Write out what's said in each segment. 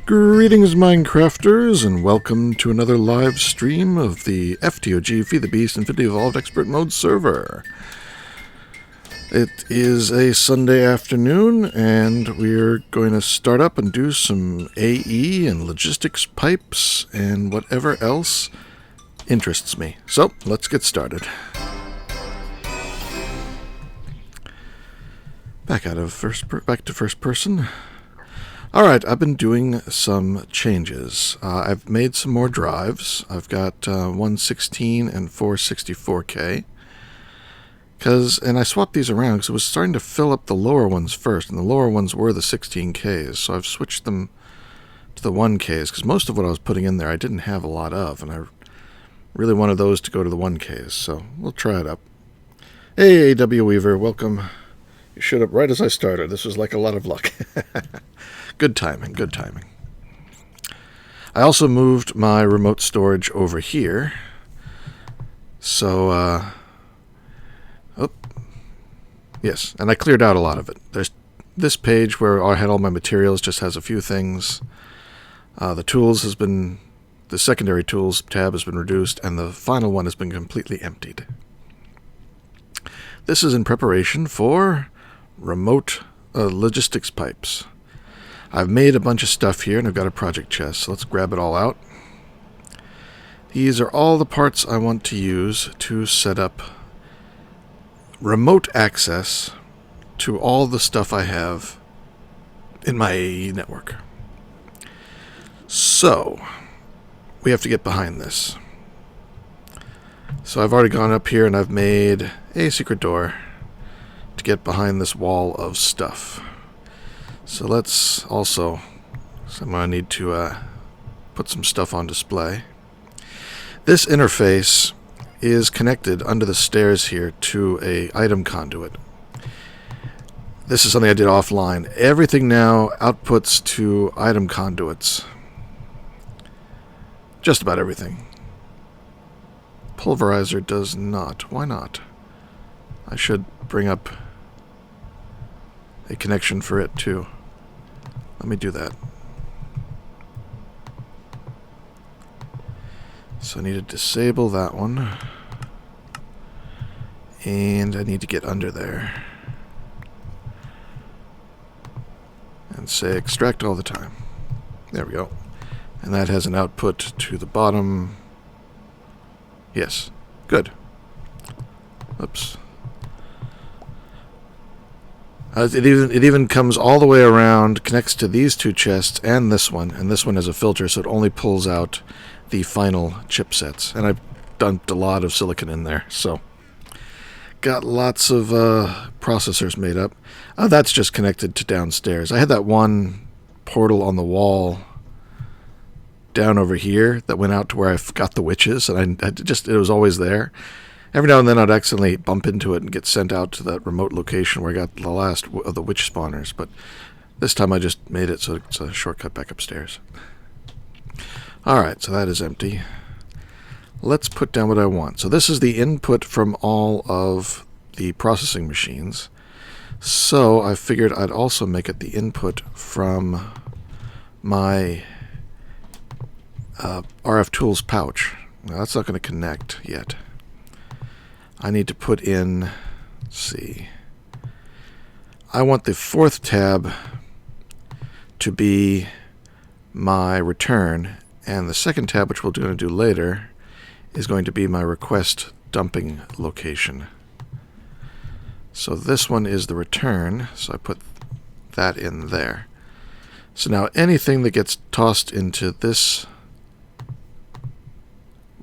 Greetings, Minecrafters, and welcome to another live stream of the FTOG Feed the Beast Infinity Evolved Expert Mode server. It is a Sunday afternoon, and we're going to start up and do some AE and logistics pipes and whatever else interests me. So, let's get started. Back to first person. Alright, I've been doing some changes. I've made some more drives. I've got 116 and 464K. And I swapped these around because it was starting to fill up the lower ones first, and the lower ones were the 16Ks, so I've switched them to the 1Ks, because most of what I was putting in there I didn't have a lot of, and I really wanted those to go to the 1Ks, so we'll try it up. Hey, A.W. Weaver, welcome. You showed up right as I started. This was like a lot of luck. Good timing, good timing. I also moved my remote storage over here. So, yes, and I cleared out a lot of it. There's this page where I had all my materials, just has a few things. The secondary tools tab has been reduced, and the final one has been completely emptied. This is in preparation for remote logistics pipes. I've made a bunch of stuff here, and I've got a project chest, so let's grab it all out. These are all the parts I want to use to set up remote access to all the stuff I have in my AE network. So, we have to get behind this. So I've already gone up here, and I've made a secret door to get behind this wall of stuff. So let's also, I'm going to need to put some stuff on display. This interface is connected under the stairs here to a item conduit. This is something I did offline. Everything now outputs to item conduits. Just about everything. Pulverizer does not. Why not? I should bring up a connection for it too. Let me do that. So I need to disable that one. And I need to get under there. And say extract all the time. There we go. And that has an output to the bottom. Yes. Good. Oops. It even comes all the way around, connects to these two chests and this one has a filter, so it only pulls out the final chipsets. And I've dumped a lot of silicon in there, so got lots of processors made up. That's just connected to downstairs. I had that one portal on the wall down over here that went out to where I got the witches, and it was always there. Every now and then I'd accidentally bump into it and get sent out to that remote location where I got the last of the witch spawners, but this time I just made it so it's a shortcut back upstairs. Alright, so that is empty. Let's put down what I want. So this is the input from all of the processing machines. So I figured I'd also make it the input from my RF Tools pouch. Now that's not going to connect yet. I need to put in, let's see, I want the fourth tab to be my return, and the second tab, which we're going to do later, is going to be my request dumping location. So this one is the return, so I put that in there. So now anything that gets tossed into this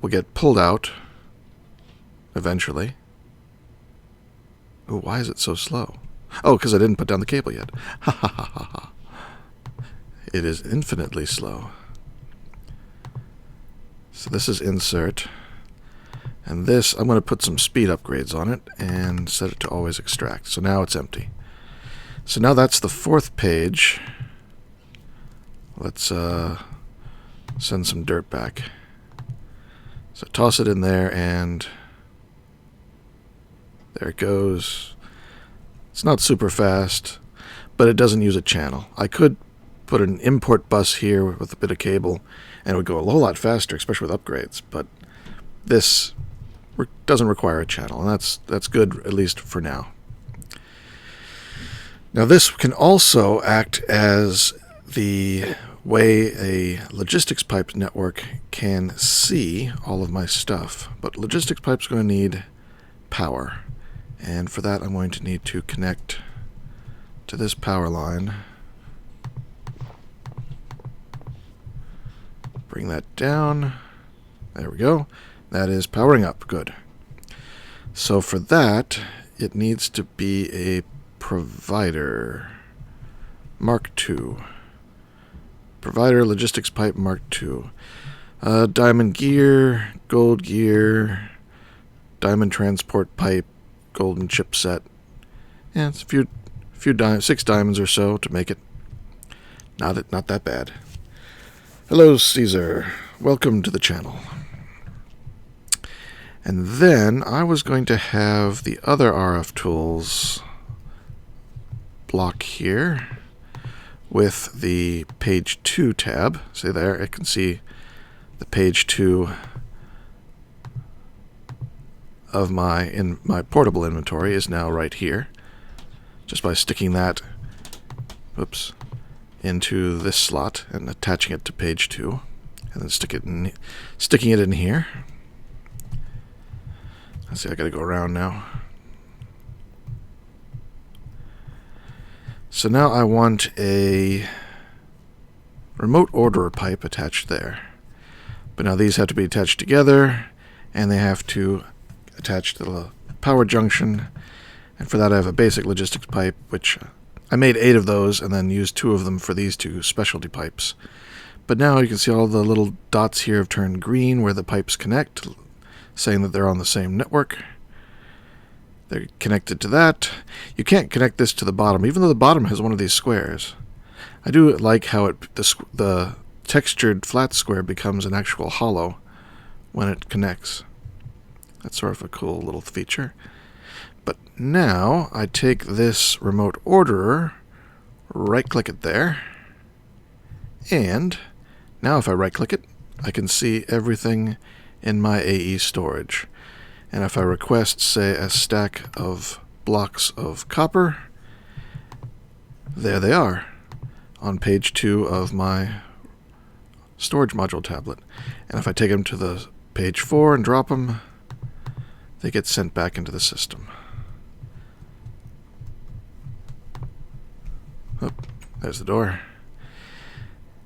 will get pulled out eventually. Oh, why is it so slow? Oh, because I didn't put down the cable yet. Ha ha ha ha ha. It is infinitely slow. So this is insert. And this, I'm going to put some speed upgrades on it and set it to always extract. So now it's empty. So now that's the fourth page. Let's send some dirt back. So toss it in there, and there it goes. It's not super fast, but it doesn't use a channel. I could put an import bus here with a bit of cable, and it would go a whole lot faster, especially with upgrades. But this doesn't require a channel, and that's good, at least for now. Now this can also act as the way a logistics pipe network can see all of my stuff. But logistics pipe's going to need power, and for that I'm going to need to connect to this power line. Bring that down. There we go. That is powering up. Good. So for that, it needs to be a provider. Mark II. Provider logistics pipe Mark II. Diamond gear, gold gear, diamond transport pipe, golden chipset. Yeah, it's a 6 diamonds or so to make it. Not that bad. Hello, Caesar. Welcome to the channel. And then I was going to have the other RF tools block here with the page 2 tab. See there, I can see the page 2 of my portable inventory is now right here. Just by sticking that, into this slot and attaching it to page 2, and then sticking it in here. Let's see, I gotta go around now. So now I want a remote orderer pipe attached there. But now these have to be attached together, and they have to attach to the power junction. And for that I have a basic logistics pipe, which I made 8 of those and then used 2 of them for these 2 specialty pipes. But now you can see all the little dots here have turned green where the pipes connect, saying that they're on the same network. They're connected to that. You can't connect this to the bottom, even though the bottom has one of these squares. I do like how the textured flat square becomes an actual hollow when it connects. That's sort of a cool little feature. But now I take this remote orderer, right-click it there, and now if I right-click it, I can see everything in my AE storage. And if I request, say, a stack of blocks of copper, there they are on page 2 of my storage module tablet. And if I take them to the page 4 and drop them, they get sent back into the system. Oh, there's the door.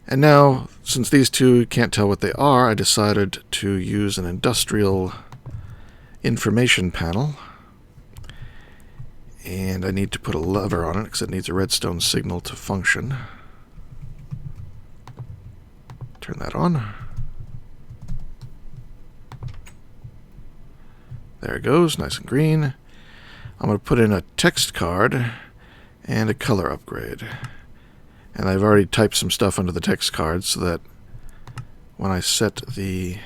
And now, since these two can't tell what they are, I decided to use an industrial information panel. And I need to put a lever on it because it needs a redstone signal to function. Turn that on. There it goes, nice and green. I'm going to put in a text card and a color upgrade. And I've already typed some stuff under the text card so that when I set the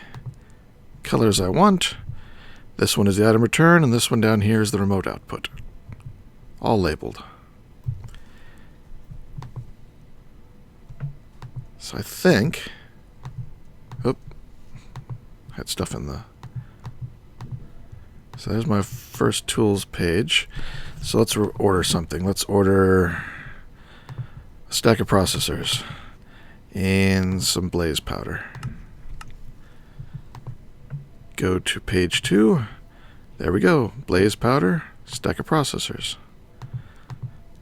colors I want, this one is the item return and this one down here is the remote output. All labeled. So I think... Oh, had stuff in the... So there's my first tools page. So let's order something. Let's order a stack of processors and some blaze powder. Go to page 2. There we go. Blaze powder, stack of processors.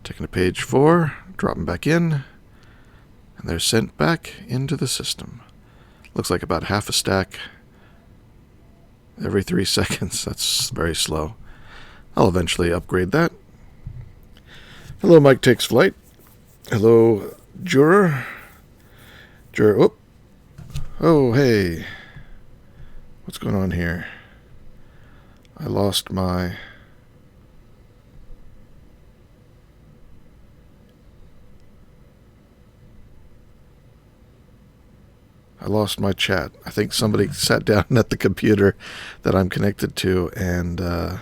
Taking to page 4, drop them back in, and they're sent back into the system. Looks like about half a stack every 3 seconds. That's very slow. I'll eventually upgrade that. Hello, Mike Takes Flight. Hello, Juror. Juror, oh, hey. What's going on here? I lost my... chat. I think somebody sat down at the computer that I'm connected to and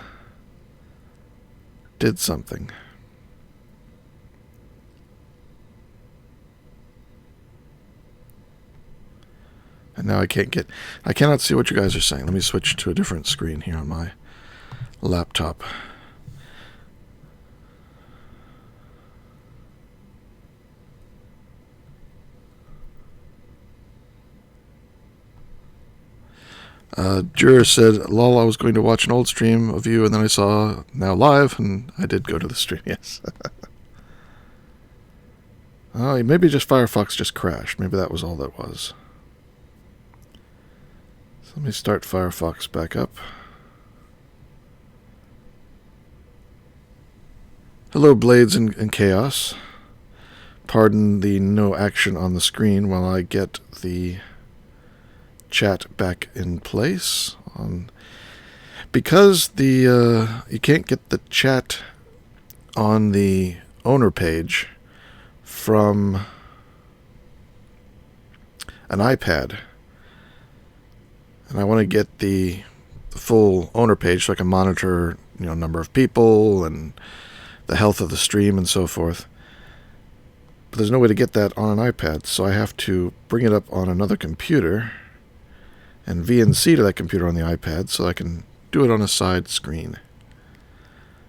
did something. And now I cannot see what you guys are saying. Let me switch to a different screen here on my laptop. Juror said, lol, I was going to watch an old stream of you, and then I saw now live, and I did go to the stream, yes. Oh, maybe just Firefox just crashed. Maybe that was all that was. So let me start Firefox back up. Hello, Blades and Chaos. Pardon the no action on the screen while I get the chat back in place. Because you can't get the chat on the owner page from an iPad, and I want to get the full owner page so I can monitor, number of people and the health of the stream and so forth. But there's no way to get that on an iPad, so I have to bring it up on another computer and VNC to that computer on the iPad so I can do it on a side screen.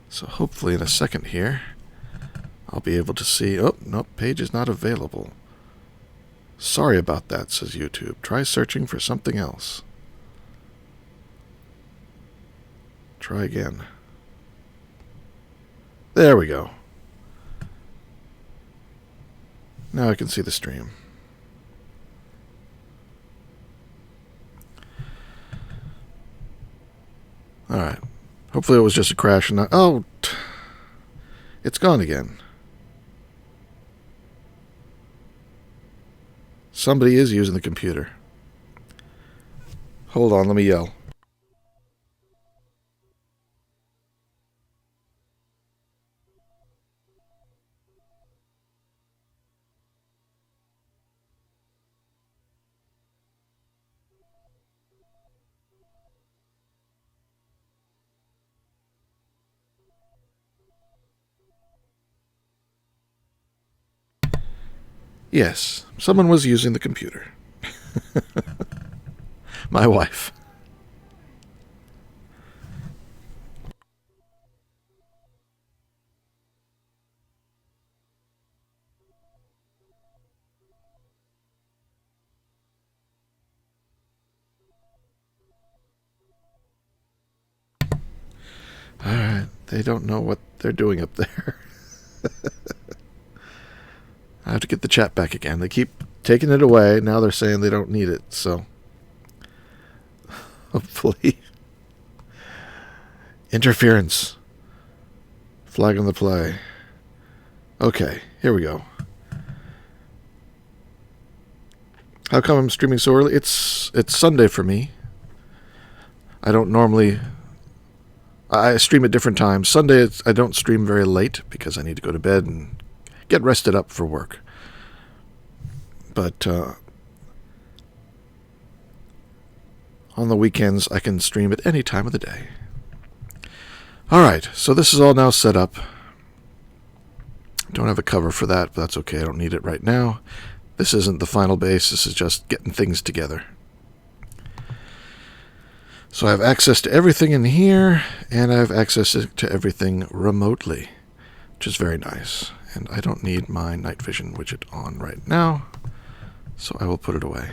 So hopefully in a second here, I'll be able to see... Oh, no, page is not available. Sorry about that, says YouTube. Try searching for something else. Try again. There we go. Now I can see the stream. Alright. Hopefully it was just a crash and not... Oh! It's gone again. Somebody is using the computer. Hold on, let me yell. Yes, someone was using the computer. My wife. All right, they don't know what they're doing up there. I have to get the chat back again. They keep taking it away. Now they're saying they don't need it, so hopefully. Interference. Flag on the play. Okay, here we go. How come I'm streaming so early? It's Sunday for me. I don't normally... I stream at different times. Sunday, I don't stream very late because I need to go to bed and get rested up for work. But on the weekends, I can stream at any time of the day. All right, so this is all now set up. Don't have a cover for that, but that's okay. I don't need it right now. This isn't the final base. This is just getting things together. So I have access to everything in here, and I have access to everything remotely, which is very nice. And I don't need my night vision widget on right now, so I will put it away.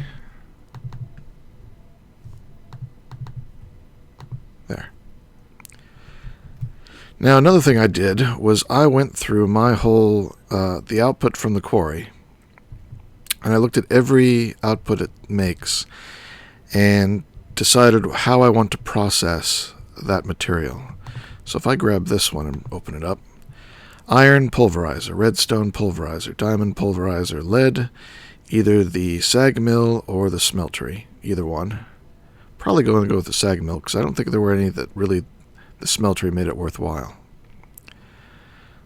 There. Now, another thing I did was I went through my whole, the output from the Quarry, and I looked at every output it makes, and decided how I want to process that material. So if I grab this one and open it up, iron pulverizer, redstone pulverizer, diamond pulverizer, lead, either the sag mill or the smeltery, either one. Probably going to go with the sag mill because I don't think there were any that really the smeltery made it worthwhile.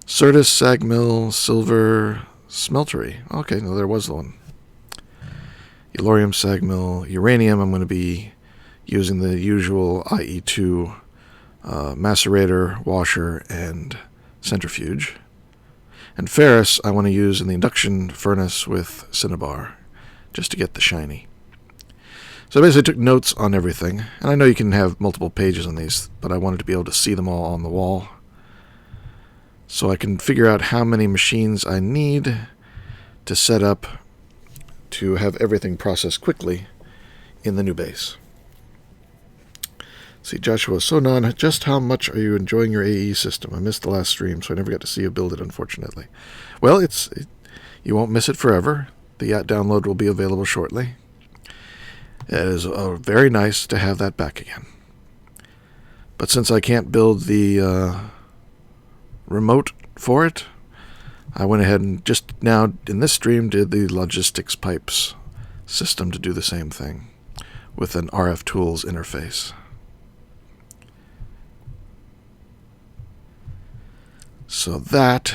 Certus, sag mill, silver, smeltery. Okay, no, there was one. Yellorium, sag mill, uranium. I'm going to be using the usual IE2 macerator, washer, and centrifuge. And ferrous I want to use in the induction furnace with cinnabar, just to get the shiny. So I basically took notes on everything, and I know you can have multiple pages on these, but I wanted to be able to see them all on the wall, so I can figure out how many machines I need to set up to have everything processed quickly in the new base. See, Joshua, so Non, just how much are you enjoying your AE system? I missed the last stream, so I never got to see you build it, unfortunately. Well, you won't miss it forever. The yacht download will be available shortly. It is very nice to have that back again. But since I can't build the remote for it, I went ahead and just now in this stream did the logistics pipes system to do the same thing with an RF Tools interface. So that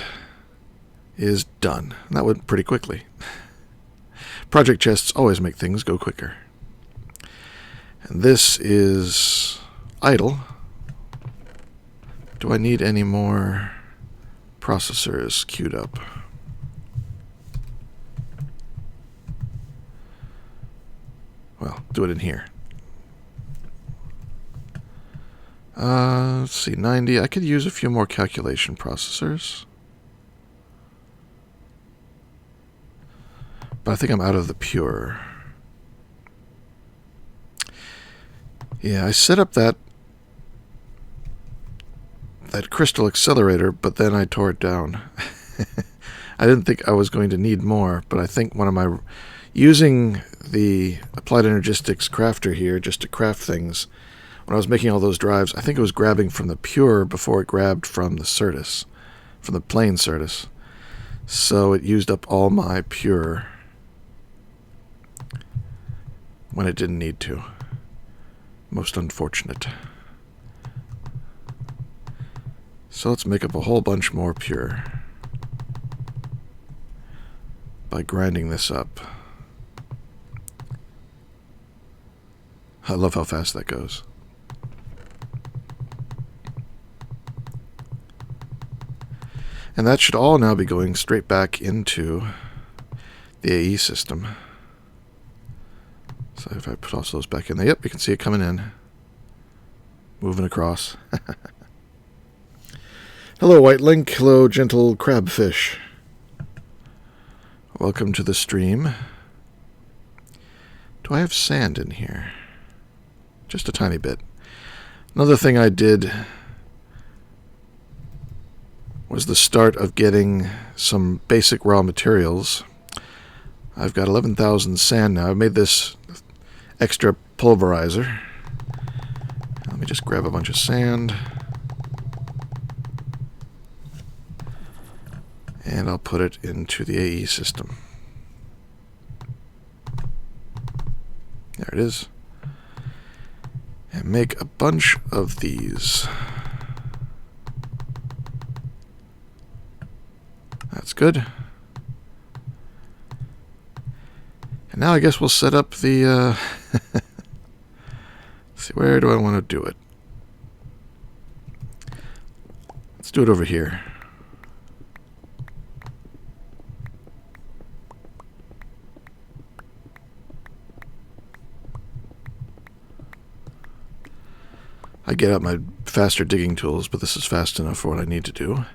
is done. And that went pretty quickly. Project chests always make things go quicker. And this is idle. Do I need any more processors queued up? Well, do it in here. Let's see, 90. I could use a few more calculation processors. But I think I'm out of the pure. Yeah, I set up that crystal accelerator, but then I tore it down. I didn't think I was going to need more, but I think using the Applied Energistics crafter here just to craft things, when I was making all those drives, I think it was grabbing from the pure before it grabbed from the Certus, from the plain Certus. So it used up all my pure when it didn't need to. Most unfortunate. So let's make up a whole bunch more pure by grinding this up. I love how fast that goes. And that should all now be going straight back into the AE system. So if I put all those back in there, yep, you can see it coming in. Moving across. Hello, White Link. Hello, gentle crabfish. Welcome to the stream. Do I have sand in here? Just a tiny bit. Another thing I did was the start of getting some basic raw materials. I've got 11,000 sand now. I've made this extra pulverizer. Let me just grab a bunch of sand. And I'll put it into the AE system. There it is. And make a bunch of these. That's good. And now I guess we'll set up the... let's see, where do I want to do it? Let's do it over here. I get out my faster digging tools, but this is fast enough for what I need to do.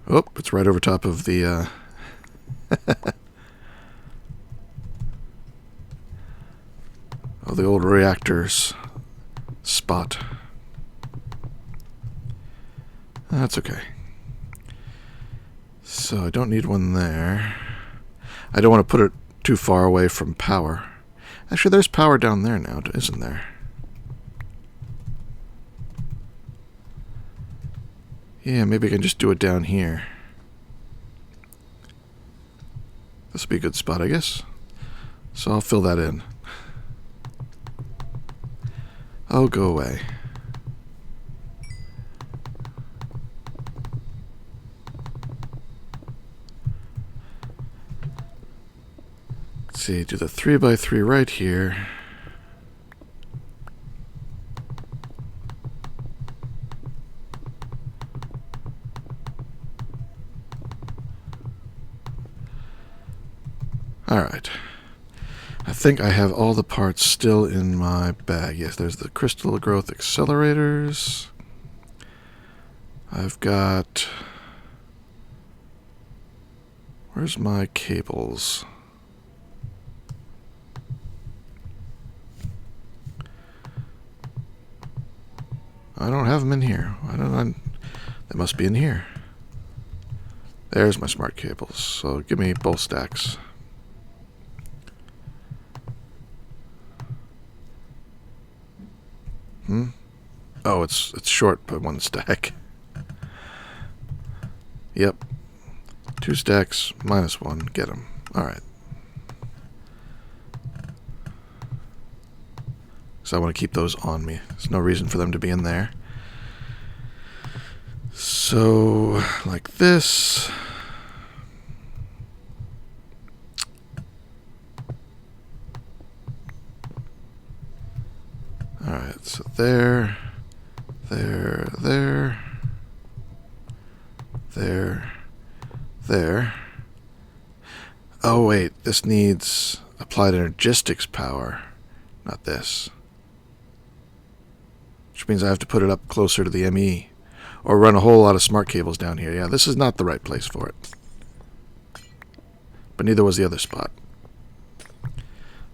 Oh, it's right over top of the... oh, the old reactors spot. That's okay. So I don't need one there. I don't want to put it too far away from power. Actually, there's power down there now, isn't there? Yeah, maybe I can just do it down here. This would be a good spot, I guess. So I'll fill that in. Oh, go away. Let's see, do the 3x3 right here. Alright. I think I have all the parts still in my bag. Yes, there's the crystal growth accelerators. I've got... Where's my cables? I don't have them in here. They must be in here. There's my smart cables. So give me both stacks. Oh, it's short by one stack. Yep. 2 stacks minus 1. Get them. Alright. So I want to keep those on me. There's no reason for them to be in there. So, like this. Alright, so there, there, there, there, there. Oh wait, this needs applied energistics power, not this. Which means I have to put it up closer to the ME. Or run a whole lot of smart cables down here. Yeah, this is not the right place for it. But neither was the other spot.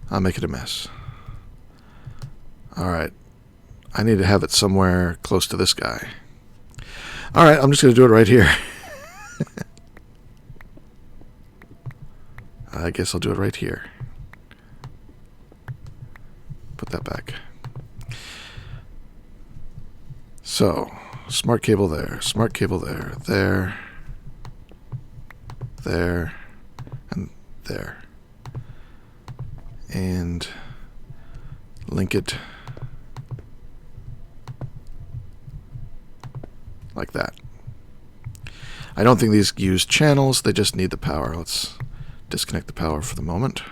I'll make it a mess. Alright. I need to have it somewhere close to this guy. Alright, I'm just going to do it right here. I guess I'll do it right here. Put that back. So, smart cable there, smart cable there, there, there, and there. And link it like that. I don't think these use channels, they just need the power. Let's disconnect the power for the moment.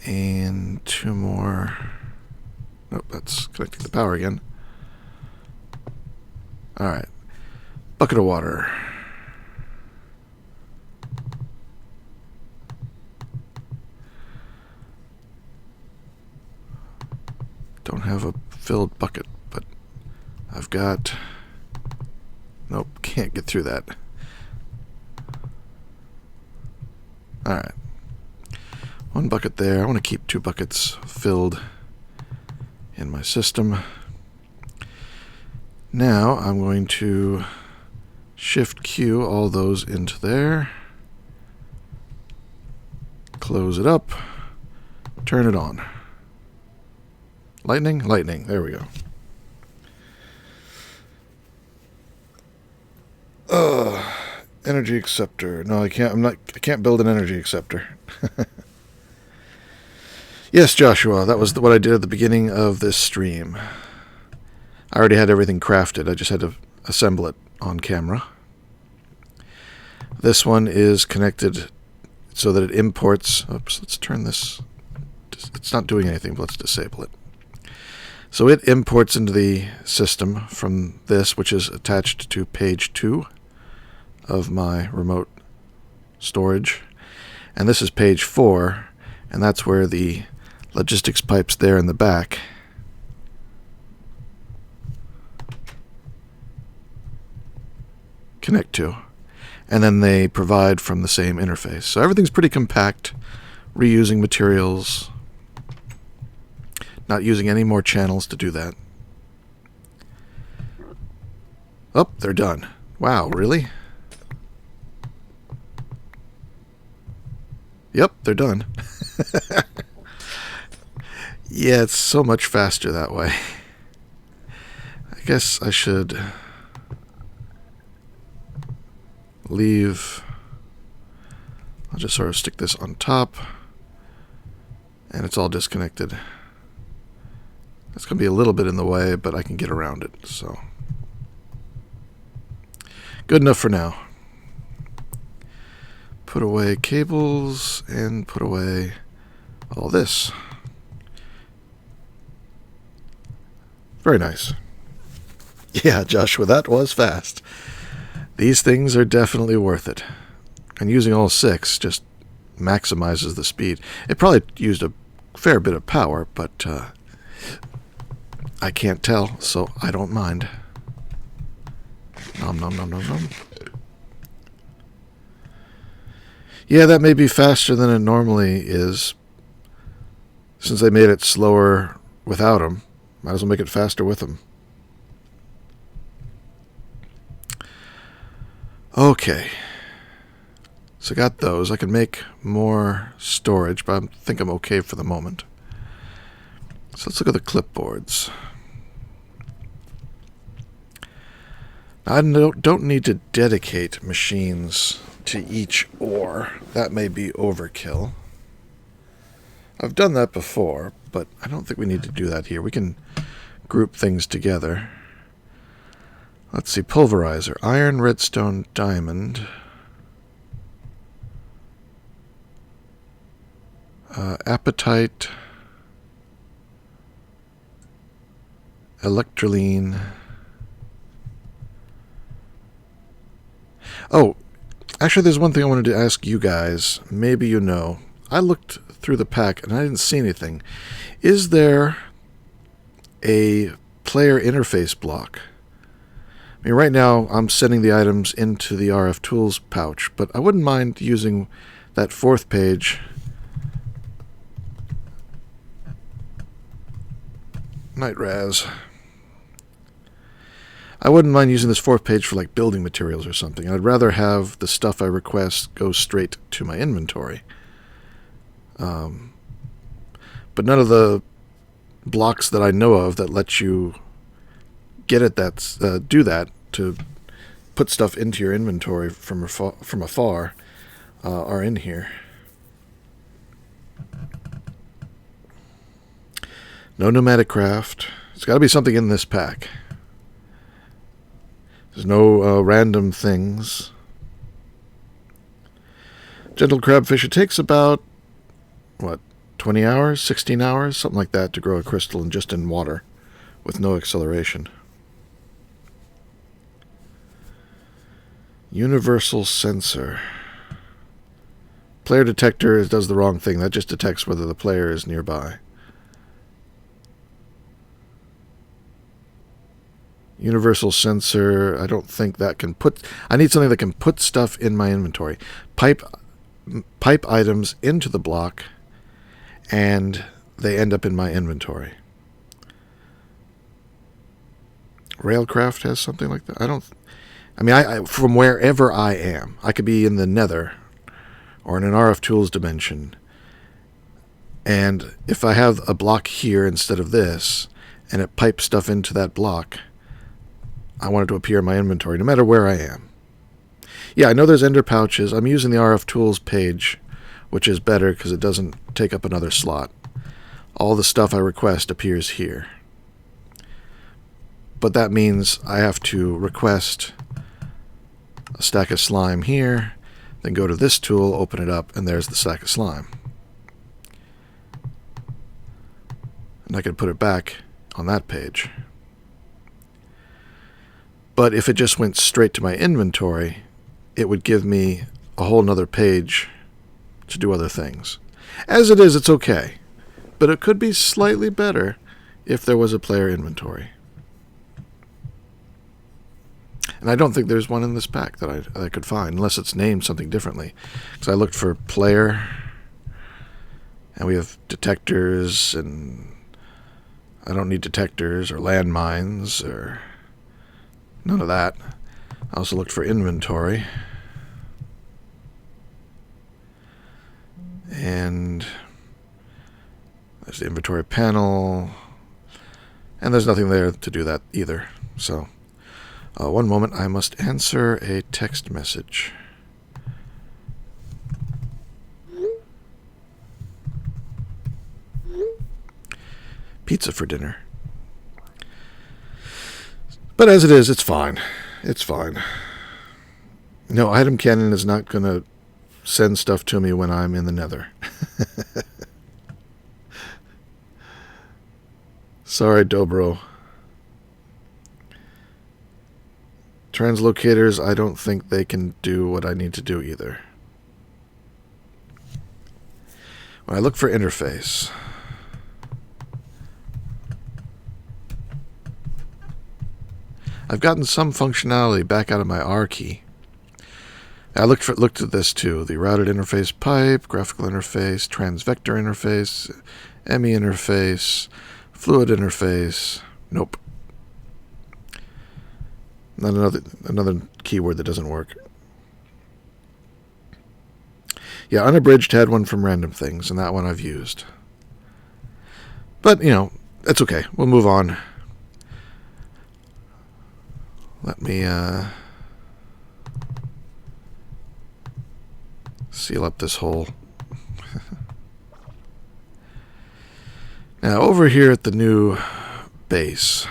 And 2 more. Nope, that's connecting the power again. Alright. Bucket of water. Don't have a filled bucket, but I've got... Nope, can't get through that. Alright. 1 bucket there. I want to keep 2 buckets filled in my system. Now I'm going to Shift Q all those into there. Close it up. Turn it on. Lightning? Lightning. There we go. Energy acceptor. No, I can't. I can't build an energy acceptor. Yes, Joshua, that was what I did at the beginning of this stream. I already had everything crafted. I just had to assemble it on camera. This one is connected so that it imports... Oops, let's turn this... It's not doing anything, but let's disable it. So it imports into the system from this, which is attached to page 2 of my remote storage. And this is page 4, and that's where the logistics pipes there in the back connect to. And then they provide from the same interface. So everything's pretty compact, reusing materials, not using any more channels to do that. Oh, they're done. Wow, really? Yep, they're done. Yeah, it's so much faster that way. I guess I should leave. I'll just sort of stick this on top, and it's all disconnected. It's going to be a little bit in the way, but I can get around it, so. Good enough for now. Put away cables and put away all this. Very nice. Yeah, Joshua, that was fast. These things are definitely worth it. And using all 6 just maximizes the speed. It probably used a fair bit of power, but I can't tell, so I don't mind. Nom nom nom nom nom. Yeah, that may be faster than it normally is. Since they made it slower without them, might as well make it faster with them. Okay. So I got those. I can make more storage, but I think I'm okay for the moment. So let's look at the clipboards. I don't need to dedicate machines to each ore. That may be overkill. I've done that before, but I don't think we need to do that here. We can group things together. Let's see, pulverizer, iron, redstone, diamond. Apatite, electroline. Oh, actually there's one thing I wanted to ask you guys. Maybe you know. I looked through the pack and I didn't see anything. Is there a player interface block? I mean, right now I'm sending the items into the RF Tools pouch, but I wouldn't mind using that 4th page. Night Raz. I wouldn't mind using this 4th page for like building materials or something. I'd rather have the stuff I request go straight to my inventory. But none of the blocks that I know of that let you get it do that to put stuff into your inventory from afar are in here. No nomadic craft. There's got to be something in this pack. There's no random things. Gentle crabfish. It takes about, 20 hours, 16 hours, something like that to grow a crystal just in water with no acceleration. Universal sensor. Player detector does the wrong thing. That just detects whether the player is nearby. Universal sensor, I don't think that can put... I need something that can put stuff in my inventory. Pipe items into the block, and they end up in my inventory. Railcraft has something like that. I from wherever I am, I could be in the Nether or in an RF Tools dimension, and if I have a block here instead of this, and it pipes stuff into that block, I want it to appear in my inventory, no matter where I am. Yeah, I know there's ender pouches. I'm using the RF Tools page, which is better because it doesn't take up another slot. All the stuff I request appears here. But that means I have to request a stack of slime here, then go to this tool, open it up, and there's the stack of slime. And I could put it back on that page. But if it just went straight to my inventory, it would give me a whole nother page to do other things. As it is, it's okay. But it could be slightly better if there was a player inventory. And I don't think there's one in this pack that I could find, unless it's named something differently. Because I looked for player, and we have detectors, and I don't need detectors or landmines or none of that. I also looked for inventory. And there's the inventory panel. And there's nothing there to do that either. So, one moment, I must answer a text message. Pizza for dinner. But as it is, it's fine. It's fine. No, Item Cannon is not going to send stuff to me when I'm in the Nether. Sorry, Dobro. Translocators, I don't think they can do what I need to do either. When I look for interface, I've gotten some functionality back out of my R key. I looked at this too. The routed interface pipe, graphical interface, transvector interface, ME interface, fluid interface. Nope. Not another keyword that doesn't work. Yeah, unabridged had one from Random Things, and that one I've used. But, you know, that's okay. We'll move on. Let me seal up this hole. Now, over here at the new base,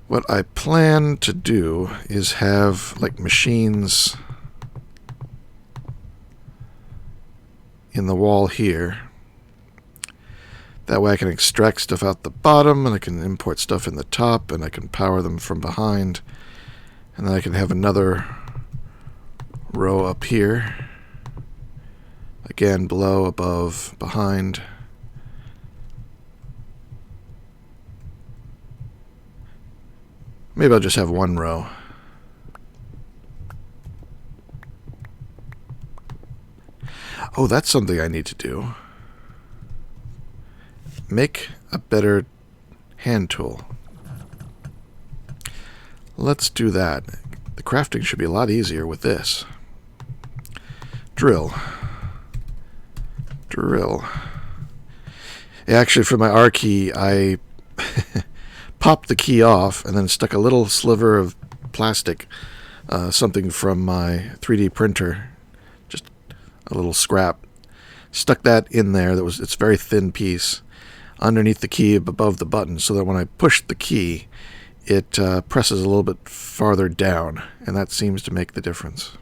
what I plan to do is have, like, machines in the wall here. That way I can extract stuff out the bottom, and I can import stuff in the top, and I can power them from behind. And then I can have another row up here. Again, below, above, behind. Maybe I'll just have one row. Oh, that's something I need to do. Make a better hand tool. Let's do that. The crafting should be a lot easier with this. Drill. Drill. Actually, for my R key, I popped the key off and then stuck a little sliver of plastic, something from my 3D printer, just a little scrap. Stuck that in there. It's a very thin piece underneath the key above the button, so that when I push the key, it presses a little bit farther down, and that seems to make the difference.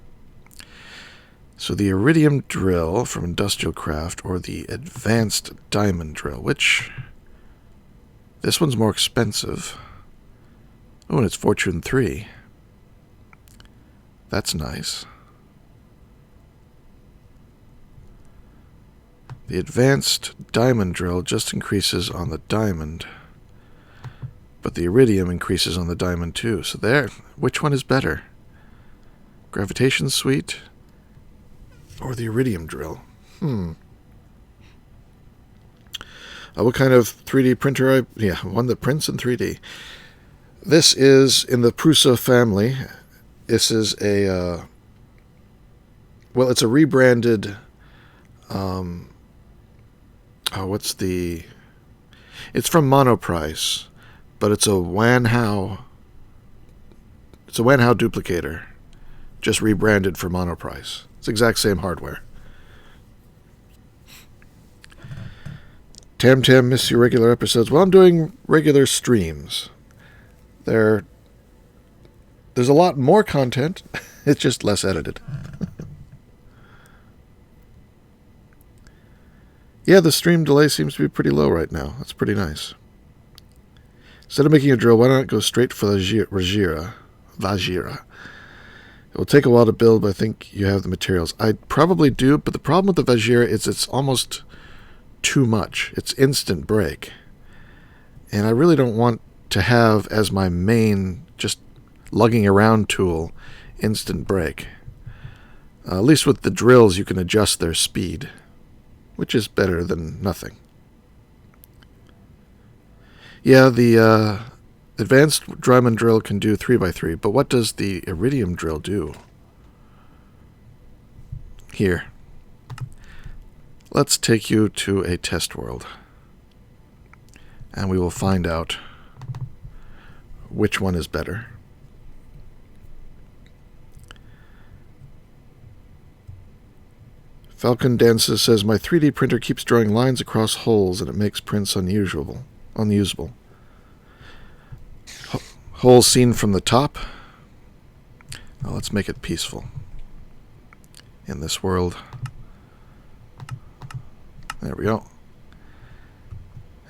So the iridium drill from Industrial Craft, or the advanced diamond drill, which this one's more expensive. Oh, and it's Fortune 3. That's nice. The advanced diamond drill just increases on the diamond, but the iridium increases on the diamond too. So there, which one is better? Gravitation suite or the iridium drill? What kind of 3D printer? One that prints in 3D. This is in the Prusa family. This is a it's a rebranded. It's from Monoprice, but it's a Wanhao. It's a Wanhao duplicator, just rebranded for Monoprice. It's the exact same hardware. Tam miss your regular episodes. Well, I'm doing regular streams. There's a lot more content. It's just less edited. Yeah, the stream delay seems to be pretty low right now. That's pretty nice. Instead of making a drill, why not go straight for the Vajira? It will take a while to build, but I think you have the materials. I probably do, but the problem with the Vajira is it's almost too much. It's instant break. And I really don't want to have as my main, just lugging around tool, instant break. At least with the drills, you can adjust their speed, which is better than nothing. Yeah, the advanced diamond drill can do 3x3, but what does the iridium drill do? Here. Let's take you to a test world, and we will find out which one is better. Falcon Dances says, my 3D printer keeps drawing lines across holes and it makes prints unusable. Holes seen from the top. Now let's make it peaceful in this world. There we go.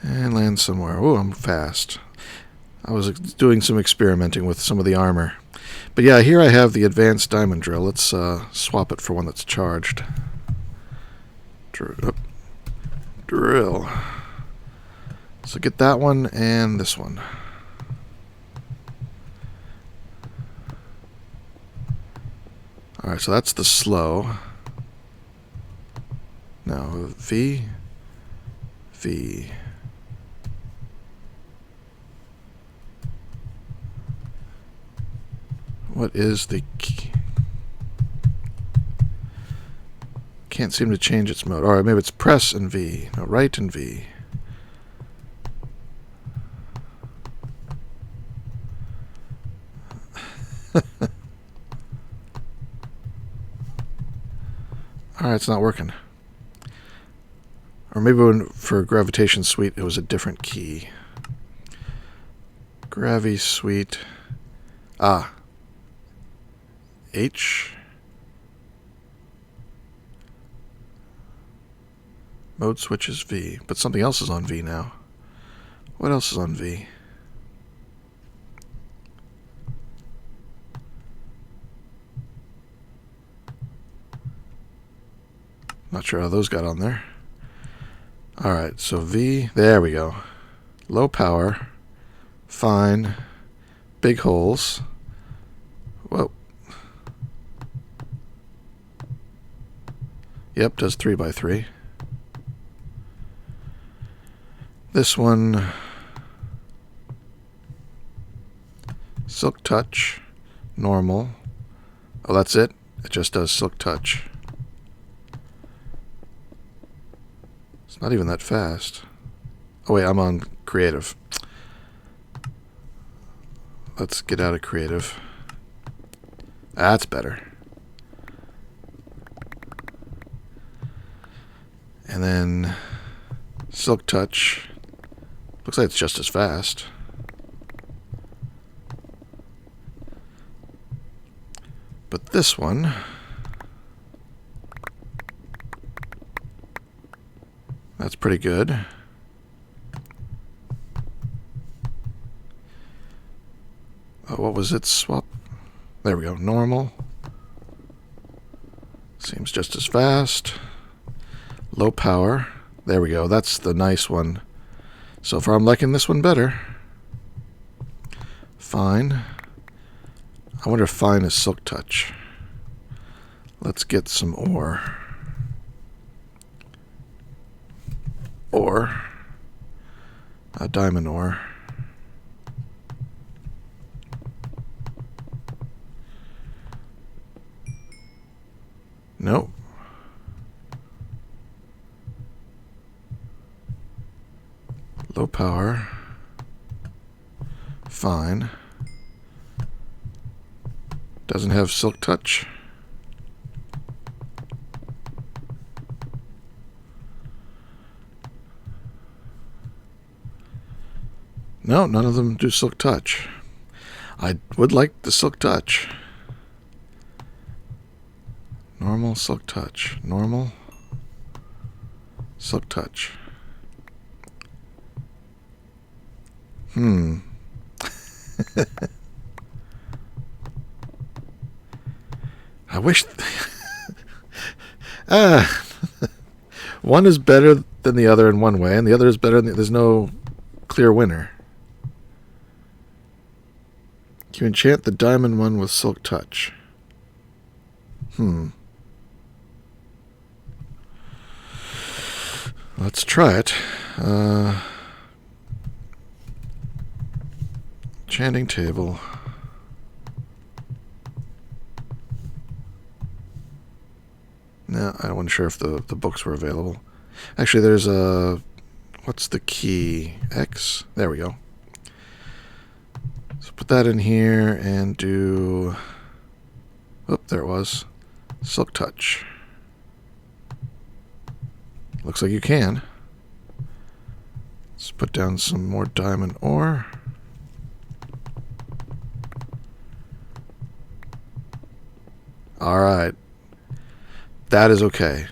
And land somewhere. Oh, I'm fast. I was doing some experimenting with some of the armor. But yeah, here I have the advanced diamond drill. Let's swap it for one that's charged. Drill. So get that one and this one. Alright, so that's the slow. Now, V. V. What is the key? Can't seem to change its mode. Alright, maybe it's press and V. No, right and V. Alright, it's not working. Or maybe for Gravitation Suite it was a different key. Gravi Suite. Ah. H. Mode switch is V. But something else is on V now. What else is on V? Not sure how those got on there. Alright, so V, there we go. Low power, fine, big holes. Whoa. Yep, does 3x3. This one, Silk Touch, normal. Oh, that's it? It just does Silk Touch. Not even that fast. Oh wait, I'm on creative. Let's get out of creative. That's better. And then Silk Touch. Looks like it's just as fast. But this one, that's pretty good. What was its swap? There we go. Normal. Seems just as fast. Low power. There we go. That's the nice one. So far I'm liking this one better. Fine. I wonder if fine is Silk Touch. Let's get some ore. Ore. Diamond ore. Nope. Low power. Fine. Doesn't have Silk Touch. No, none of them do Silk Touch. I would like the Silk Touch. Normal, Silk Touch. Normal, Silk Touch. I wish... one is better than the other in one way, and the other is better than... There's no clear winner. You enchant the diamond one with Silk Touch. Let's try it. Enchanting table. No, I wasn't sure if the books were available. Actually, there's a... What's the key? X? There we go. So put that in here and do... Oh, there it was. Silk Touch. Looks like you can. Let's put down some more diamond ore. Alright. That is okay.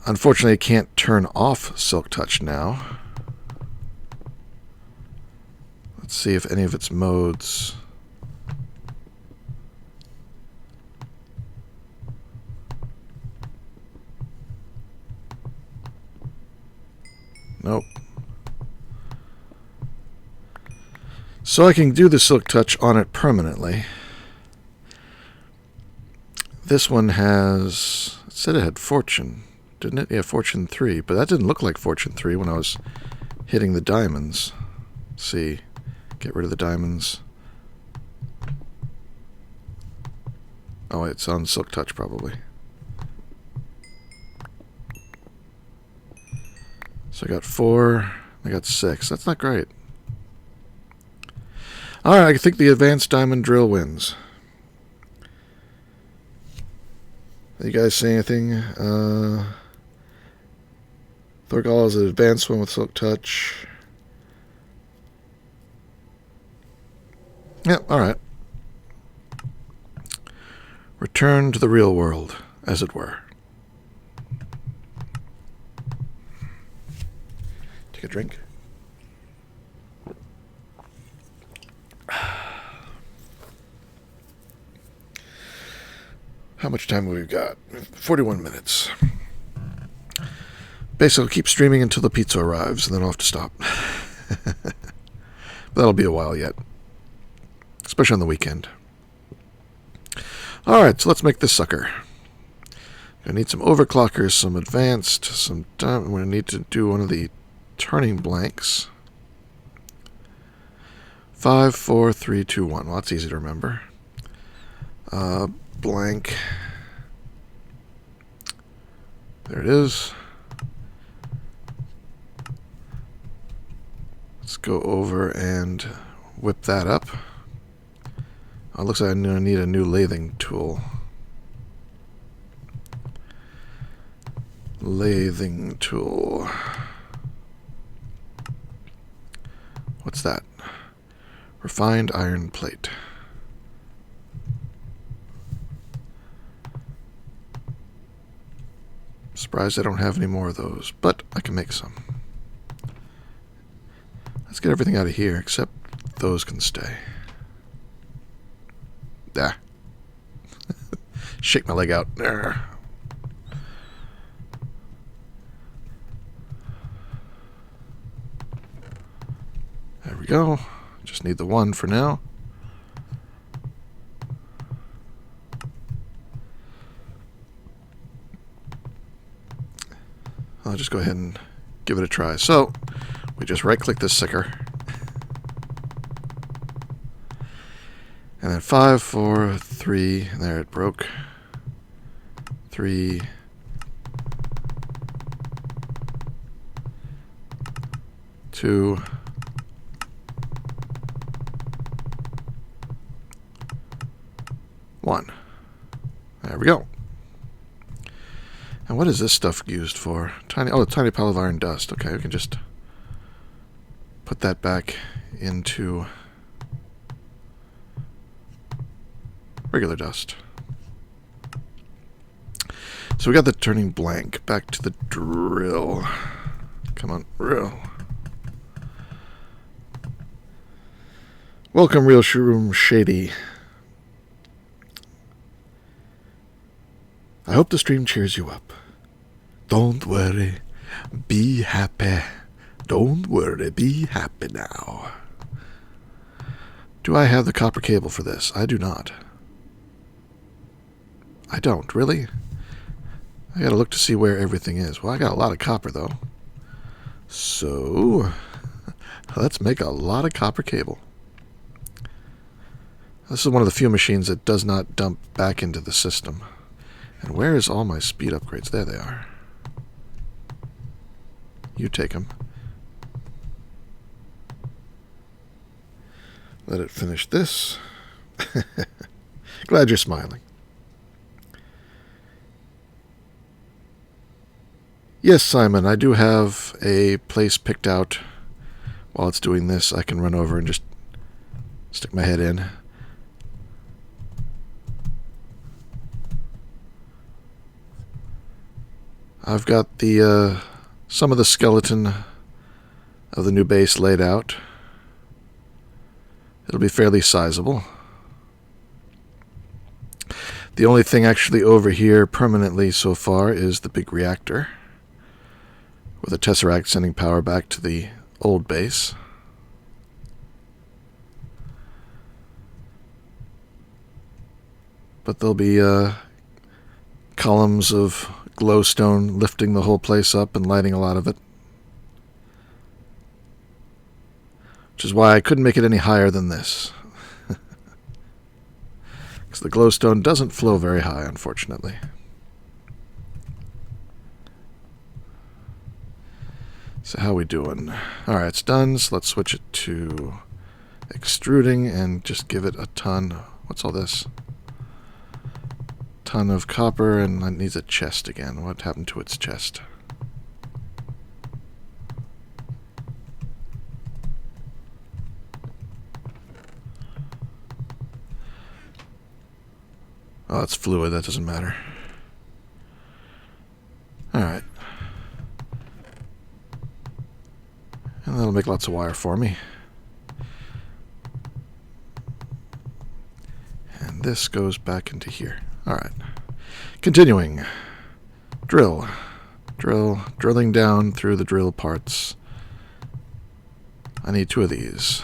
Unfortunately, I can't turn off Silk Touch now. Let's see if any of its modes... Nope. So I can do the silk touch on it permanently. This one has... It said it had fortune, didn't it? Yeah, fortune 3. But that didn't look like fortune 3 when I was hitting the diamonds. Let's see. Get rid of the diamonds. Oh, it's on silk touch probably. So I got 4. I got 6. That's not great. Alright, I think the advanced diamond drill wins. You guys say anything? Thorgal is an advanced one with silk touch. Yep, alright. Return to the real world, as it were. Take a drink. How much time have we got? 41 minutes. Basically, I'll keep streaming until the pizza arrives, and then I'll have to stop. That'll be a while yet. Especially on the weekend. Alright, so let's make this sucker. I need some overclockers, some advanced, some time. I'm going to need to do one of the turning blanks. 5, 4, 3, 2, 1. Well, that's easy to remember. Blank. There it is. Let's go over and whip that up. Oh, it looks like I need a new lathing tool. Lathing tool. What's that? Refined iron plate. Surprised I don't have any more of those, but I can make some. Let's get everything out of here, except those can stay. Ah. Shake my leg out. There. There we go. Just need the one for now. I'll just go ahead and give it a try. So, we just right-click this sucker. And then 5, 4, 3, there it broke. 3, 2, 1. There we go. And what is this stuff used for? A tiny pile of iron dust. Okay, we can just put that back into regular dust. So we got the turning blank. Back to the drill. Come on, drill. Welcome, Real Shroom Shady. I hope the stream cheers you up. Don't worry. Be happy. Don't worry. Be happy now. Do I have the copper cable for this? I do not. I don't, really? I gotta look to see where everything is. Well, I got a lot of copper, though. So, let's make a lot of copper cable. This is one of the few machines that does not dump back into the system. And where is all my speed upgrades? There they are. You take them. Let it finish this. Glad you're smiling. Yes, Simon, I do have a place picked out. While it's doing this, I can run over and just stick my head in. I've got the some of the skeleton of the new base laid out. It'll be fairly sizable. The only thing actually over here permanently so far is the big reactor, with a tesseract sending power back to the old base. But there'll be columns of glowstone lifting the whole place up and lighting a lot of it. Which is why I couldn't make it any higher than this. Because the glowstone doesn't flow very high, unfortunately. So how we doing? Alright, it's done, so let's switch it to extruding and just give it a ton. What's all this? Ton of copper, and it needs a chest again. What happened to its chest? Oh, it's fluid. That doesn't matter. Alright. And that'll make lots of wire for me. And this goes back into here. Alright. Continuing. Drill. Drilling down through the drill parts. I need 2 of these.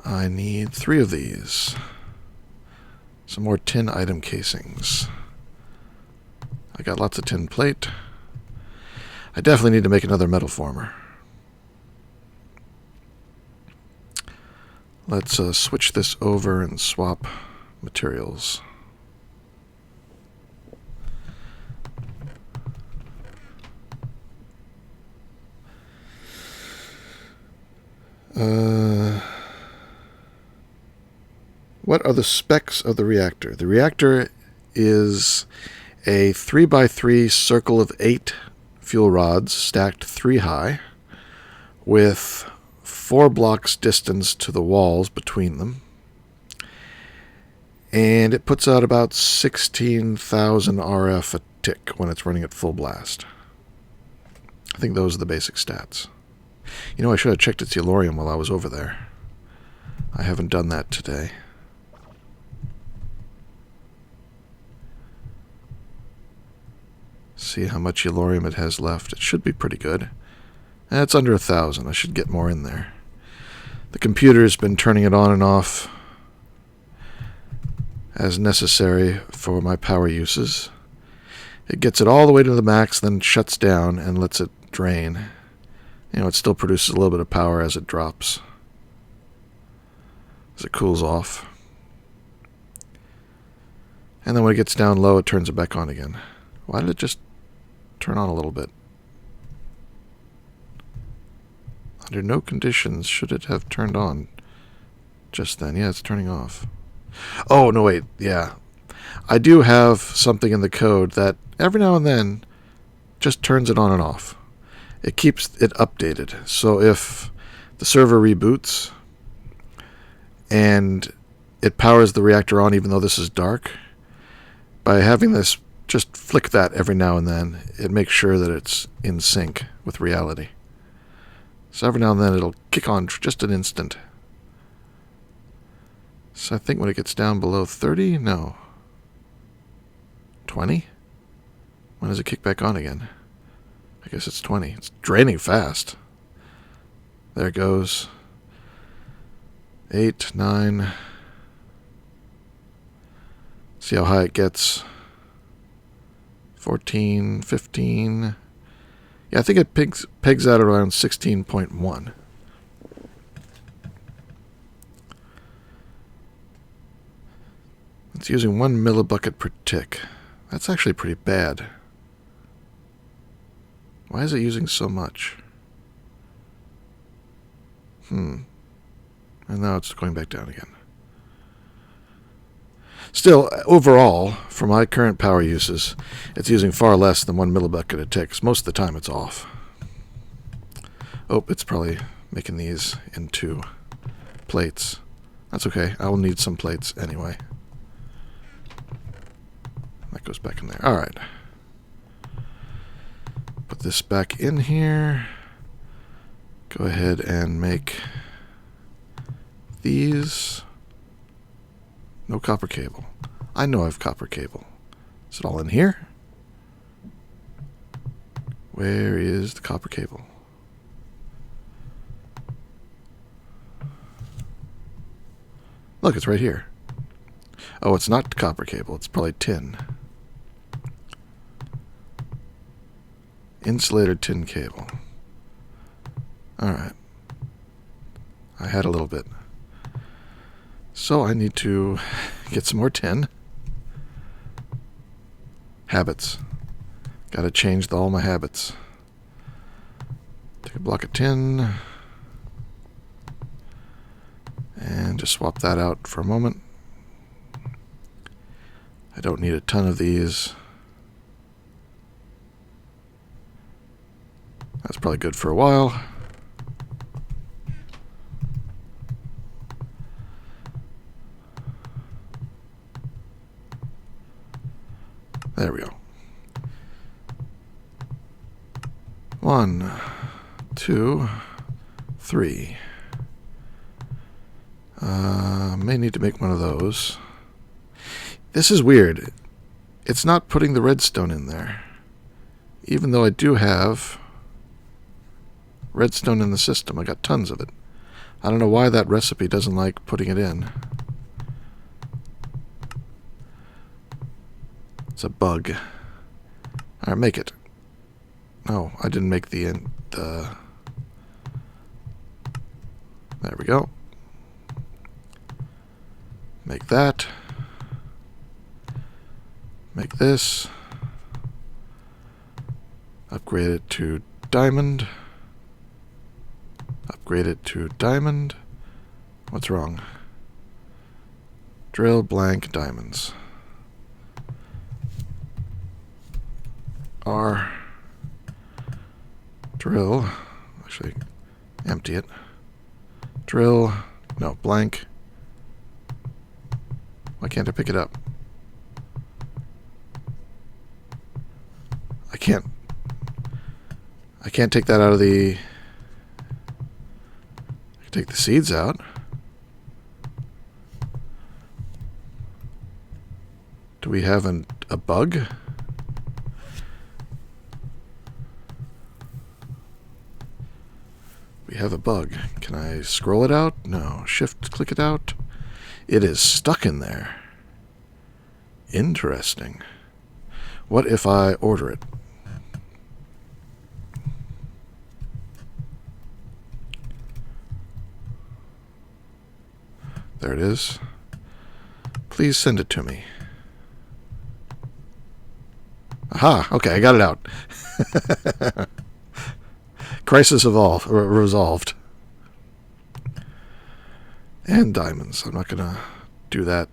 I need 3 of these. Some more tin item casings. I got lots of tin plate. I definitely need to make another metal former. Let's switch this over and swap materials. What are the specs of the reactor? The reactor is a 3x3 circle of 8 fuel rods stacked 3 high with 4 blocks distance to the walls between them. And it puts out about 16,000 RF a tick when it's running at full blast. I think those are the basic stats. You know, I should have checked its yellorium while I was over there. I haven't done that today. See how much yellorium it has left. It should be pretty good. It's under 1,000. I should get more in there. The computer's been turning it on and off as necessary for my power uses. It gets it all the way to the max, then shuts down and lets it drain. You know, it still produces a little bit of power as it drops, as it cools off. And then when it gets down low, it turns it back on again. Why did it just turn on a little bit? Under no conditions should it have turned on just then. Yeah, it's turning off. Oh, no, wait. Yeah. I do have something in the code that every now and then just turns it on and off. It keeps it updated. So if the server reboots and it powers the reactor on even though this is dark, by having this just flick that every now and then, it makes sure that it's in sync with reality. So every now and then it'll kick on for just an instant. So I think when it gets down below 30, no. 20? When does it kick back on again? I guess it's 20. It's draining fast. There it goes. 8, 9. See how high it gets. 14, 15. Yeah, I think it pegs out around 16.1. It's using 1 millibucket per tick. That's actually pretty bad. Why is it using so much? And now it's going back down again. Still, overall, for my current power uses, it's using far less than 1 millibucket a tick. Most of the time it's off. Oh, it's probably making these into plates. That's okay. I will need some plates anyway. That goes back in there. All right. Put this back in here. Go ahead and make these. No copper cable. I know I have copper cable. Is it all in here? Where is the copper cable? Look, it's right here. Oh, it's not copper cable. It's probably tin. Insulated tin cable. Alright. I had a little bit. So I need to get some more tin. Habits. Gotta change all my habits. Take a block of tin. And just swap that out for a moment. I don't need a ton of these. That's probably good for a while. There we go. 1, 2, 3. May need to make one of those. This is weird. It's not putting the redstone in there. Even though I do have redstone in the system. I got tons of it. I don't know why that recipe doesn't like putting it in. It's a bug. Alright, make it. Oh, I didn't make the end. There we go. Make that. Make this. Upgrade it to diamond. Upgrade it to diamond. What's wrong? Drill blank diamonds. R. Drill. Actually, empty it. Drill. No, blank. Why can't I pick it up? I can't take that out of the... I can take the seeds out. Do we have a bug? We have a bug. Can I scroll it out? No. Shift click it out. It is stuck in there. Interesting. What if I order it? There it is. Please send it to me. Aha! Okay, I got it out. Crisis resolved. And diamonds. I'm not going to do that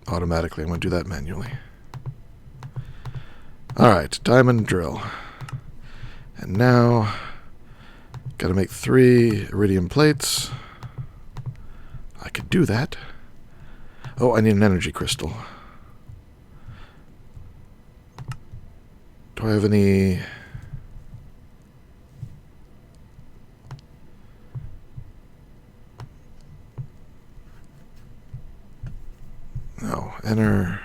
automatically. I'm going to do that manually. Alright, diamond drill. And now, got to make 3 iridium plates. I could do that. Oh, I need an energy crystal. Do I have any... No, enter...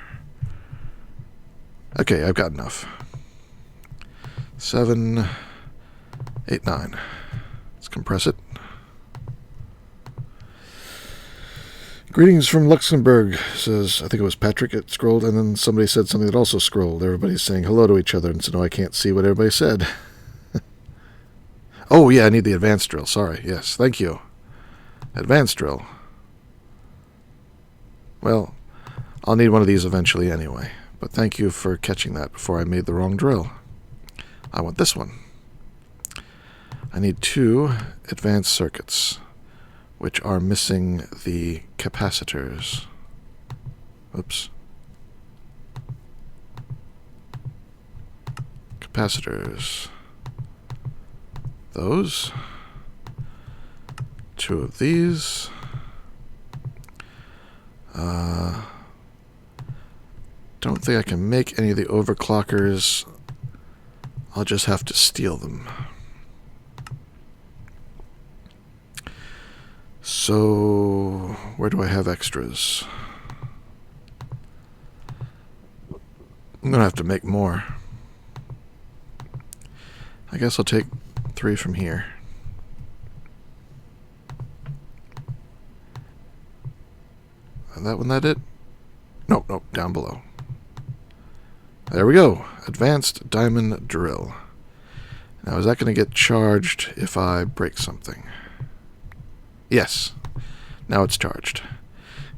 Okay, I've got enough. 7, 8, 9. Let's compress it. Greetings from Luxembourg, says, I think it was Patrick, it scrolled, and then somebody said something that also scrolled. Everybody's saying hello to each other, and so no, I can't see what everybody said. Oh, yeah, I need the advanced drill. Sorry, yes, thank you. Advanced drill. Well, I'll need one of these eventually anyway, but thank you for catching that before I made the wrong drill. I want this one. I need 2 advanced circuits, which are missing the capacitors. Oops. Capacitors. Those. 2 of these. Don't think I can make any of the overclockers. I'll just have to steal them. So, where do I have extras? I'm going to have to make more. I guess I'll take 3 from here. Is that it? Nope, nope, down below. There we go. Advanced diamond drill. Now, is that going to get charged if I break something? Yes. Now it's charged.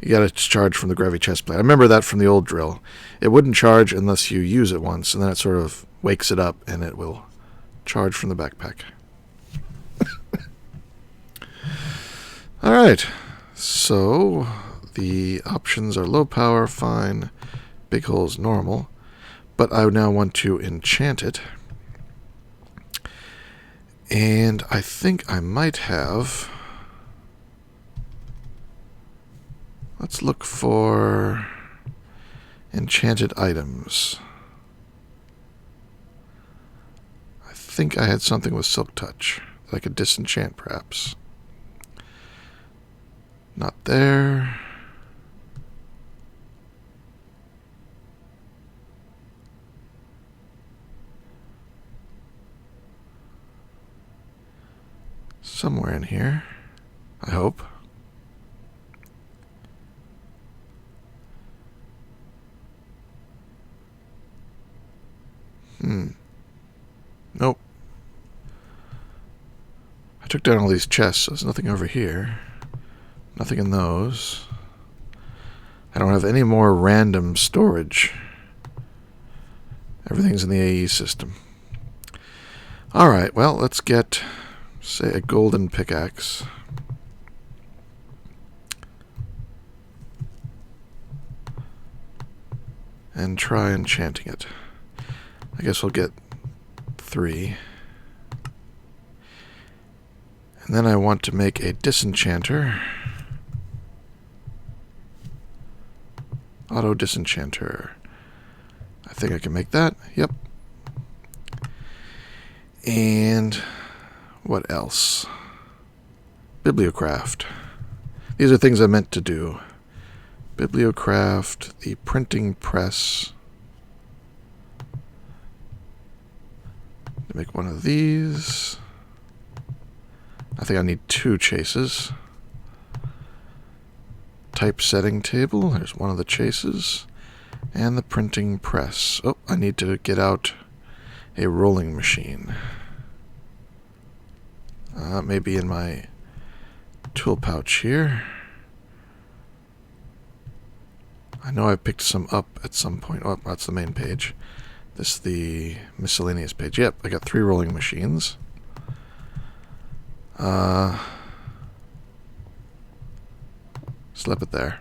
You got to charge from the gravity chest plate. I remember that from the old drill. It wouldn't charge unless you use it once, and then it sort of wakes it up, and it will charge from the backpack. All right. So the options are low power, fine, big holes, normal. But I now want to enchant it. And I think I might have... Let's look for enchanted items. I think I had something with Silk Touch that I could disenchant, perhaps. Not there. Somewhere in here, I hope. Nope. I took down all these chests, so there's nothing over here. Nothing in those. I don't have any more random storage. Everything's in the AE system. Alright, well, let's get, say, a golden pickaxe. And try enchanting it. I guess we'll get 3. And then I want to make a disenchanter. Auto disenchanter. I think I can make that. Yep. And what else? Bibliocraft. These are things I meant to do. Bibliocraft, the printing press. Make one of these. I think I need 2 chases. Typesetting table. There's one of the chases. And the printing press. Oh, I need to get out a rolling machine. Maybe in my tool pouch here. I know I picked some up at some point. Oh, that's the main page. This is the miscellaneous page. Yep, I got 3 rolling machines. Slip it there.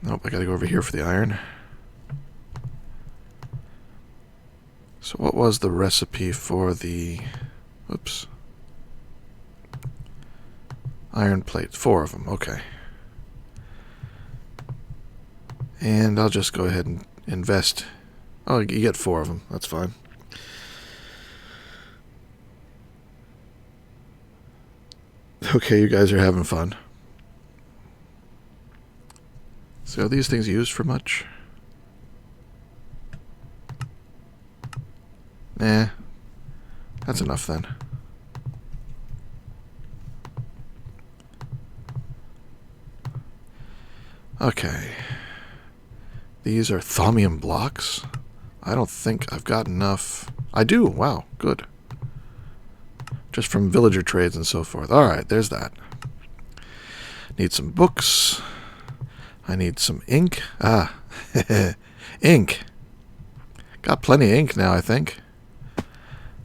Nope, I gotta go over here for the iron. So what was the recipe for the... Oops. Iron plate. 4 of them, okay. And I'll just go ahead and invest. Oh, you get 4 of them. That's fine. Okay, you guys are having fun. So are these things used for much? Nah. That's enough then. Okay. These are thaumium blocks. I don't think I've got enough. I do. Wow, good. Just from villager trades and so forth. Alright, there's that. Need some books. I need some ink. Ah, ink. Got plenty of ink now, I think.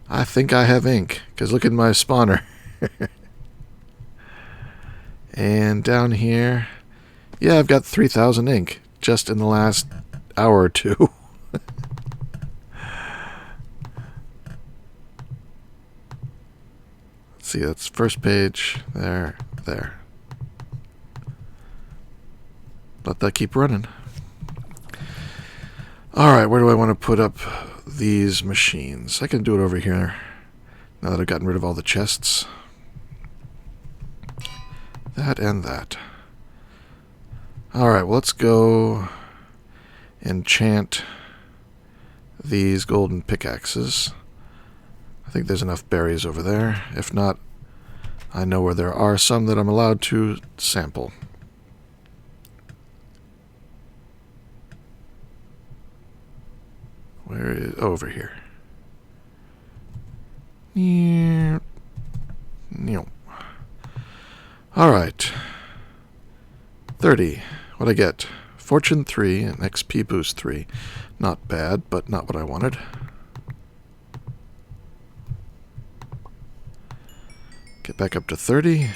I think I have ink, because look at my spawner. And down here, yeah, I've got 3,000 ink just in the last hour or 2. Let's see, that's first page. There. Let that keep running. Alright, where do I want to put up these machines? I can do it over here, now that I've gotten rid of all the chests. That and that. Alright, well, let's go enchant these golden pickaxes. I think there's enough berries over there. If not, I know where there are some that I'm allowed to sample. Where is... oh, over here. Alright. 30. What'd I get? Fortune 3 and XP boost 3. Not bad, but not what I wanted. Get back up to 30.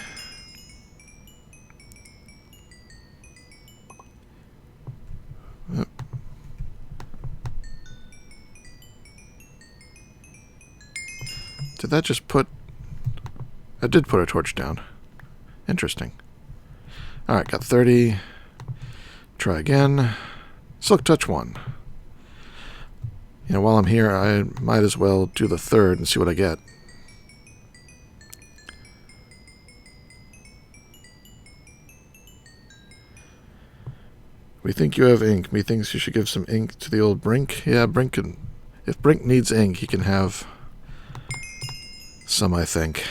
Did that just put... I did put a torch down. Interesting. Alright, got 30. Try again. Silk Touch 1. You know, while I'm here, I might as well do the third and see what I get. We think you have ink. Methinks you should give some ink to the old Brink. Yeah, Brink can... if Brink needs ink, he can have some, I think.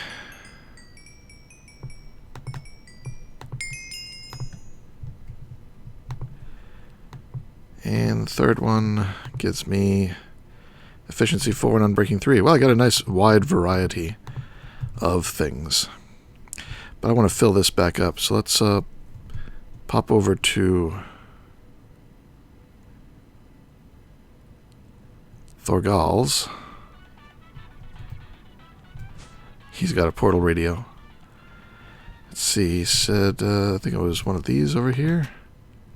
And the third one gives me efficiency 4 and unbreaking 3. Well, I got a nice wide variety of things. But I want to fill this back up. So let's pop over to Thorgal's. He's got a portal radio. Let's see, he said, I think it was one of these over here.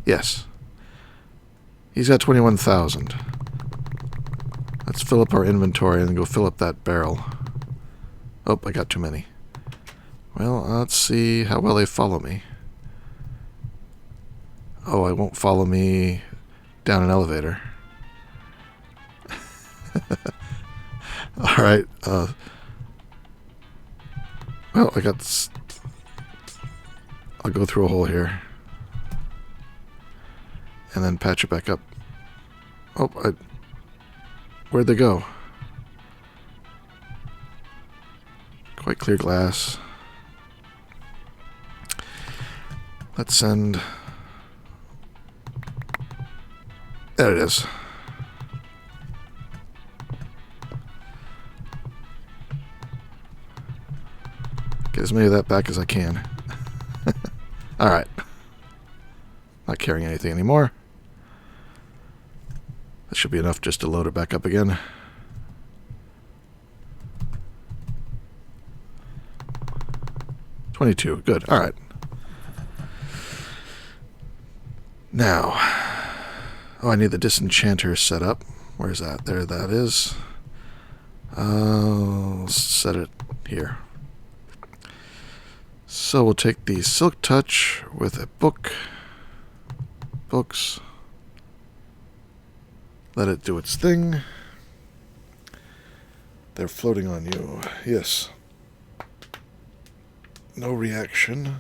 Yes. He's got 21,000. Let's fill up our inventory and then go fill up that barrel. Oh, I got too many. Well, let's see how well they follow me. Oh, it won't follow me down an elevator. Alright, well, I got this. I'll go through a hole here. And then patch it back up. Oh, where'd they go? Quite clear glass. Let's send... there it is. Get as many of that back as I can. Alright. Not carrying anything anymore. That should be enough just to load it back up again. $22. Good. Alright. Now. Oh, I need the disenchanter set up. Where's that? There that is. I'll set it here. So we'll take the Silk Touch with a book. Books. Let it do its thing. They're floating on you. Yes. No reaction.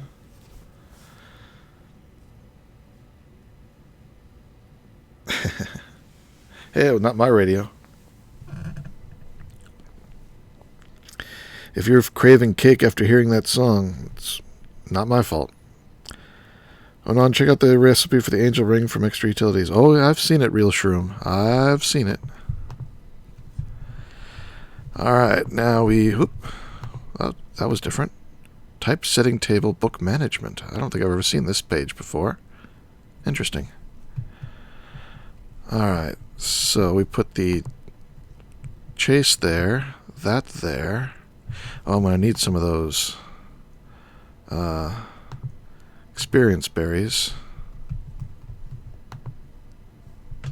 Hey, not my radio. If you're craving cake after hearing that song, it's not my fault. Oh, no, check out the recipe for the angel ring from Extra Utilities. Oh, I've seen it, Real Shroom. I've seen it. Alright, now we... whoop. Oh, that was different. Typesetting table book management. I don't think I've ever seen this page before. Interesting. Alright, so we put the chase there, that there. Oh, I'm going to need some of those experience berries. I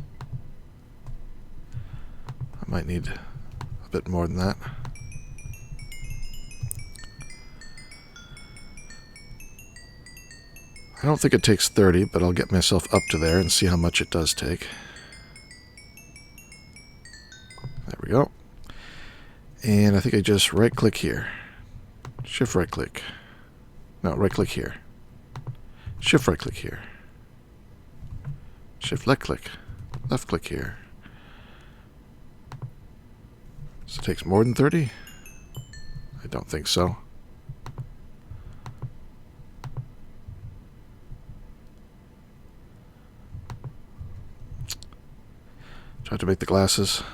might need a bit more than that. I don't think it takes 30, but I'll get myself up to there and see how much it does take. There we go. And I think I just right-click here. Shift right-click. No, right-click here. Shift right-click here. Shift left click here. So it takes more than 30? I don't think so. Try to make the glasses.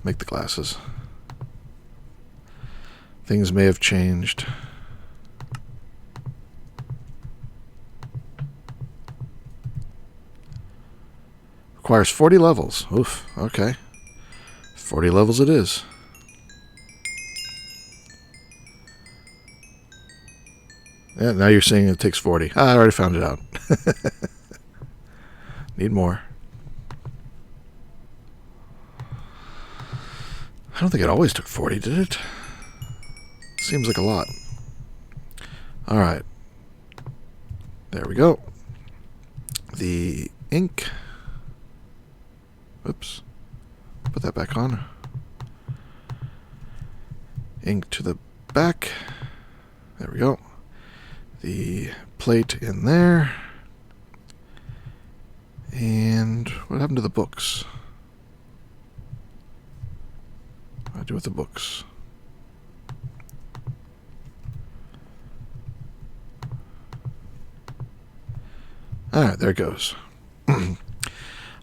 Make the glasses. Things may have changed. Requires 40 levels. Oof, okay. 40 levels it is. Yeah, now you're saying it takes 40. I already found it out. Need more. I don't think it always took 40, did it? Seems like a lot. Alright. There we go. The ink. Oops. Put that back on. Ink to the back. There we go. The plate in there. And what happened to the books? What do I do with the books? Alright, there it goes.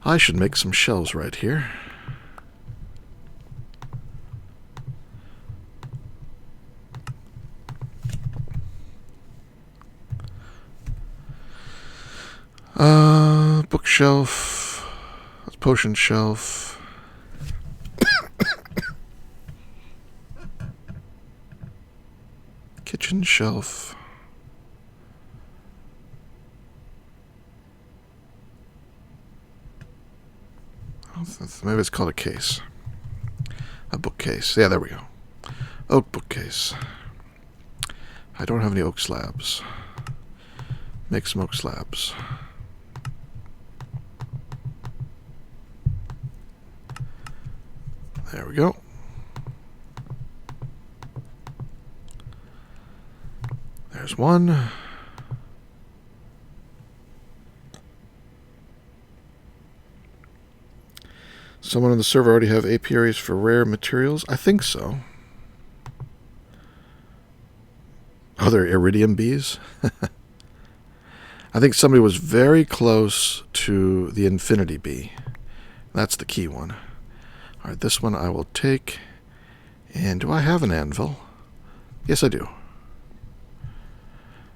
I should make some shelves right here. Bookshelf. Potion shelf. Kitchen shelf. Maybe it's called a case. A bookcase. Yeah, there we go. Oak bookcase. I don't have any oak slabs. Make some oak slabs. There we go. There's one. Someone on the server already have apiaries for rare materials? I think so. Oh, they're iridium bees? I think somebody was very close to the infinity bee. That's the key one. All right, this one I will take. And do I have an anvil? Yes, I do.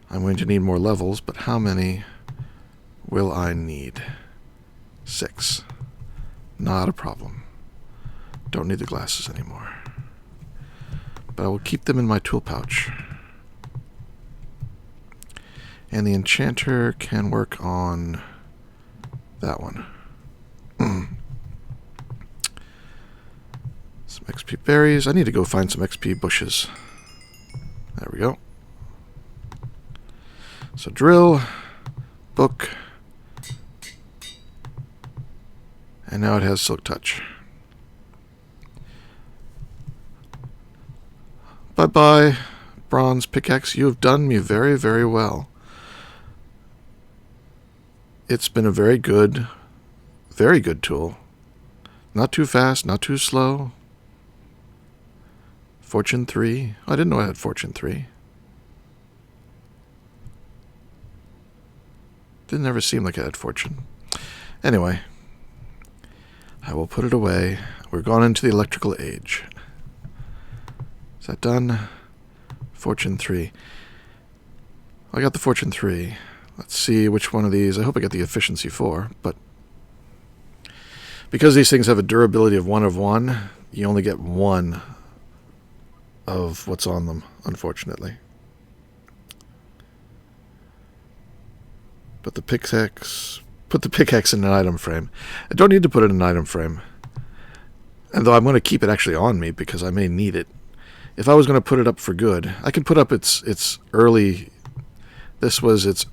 I'm going to need more levels, but how many will I need? 6. Not a problem. Don't need the glasses anymore. But I will keep them in my tool pouch. And the enchanter can work on that one. Some XP berries. I need to go find some XP bushes. There we go. So drill, book, and now it has Silk Touch. Bye-bye, bronze pickaxe. You have done me very, very well. It's been a very good tool. Not too fast, not too slow. Fortune 3. I didn't know I had Fortune 3. Didn't ever seem like I had Fortune. Anyway, I will put it away. We're gone into the electrical age. Is that done? Fortune 3. I got the Fortune 3. Let's see which one of these. I hope I get the efficiency 4, but because these things have a durability of 1 of 1, you only get 1 of what's on them, unfortunately. Put the pickaxe in an item frame. I don't need to put it in an item frame. And though I'm going to keep it actually on me because I may need it. If I was going to put it up for good, I could put up its early. This was its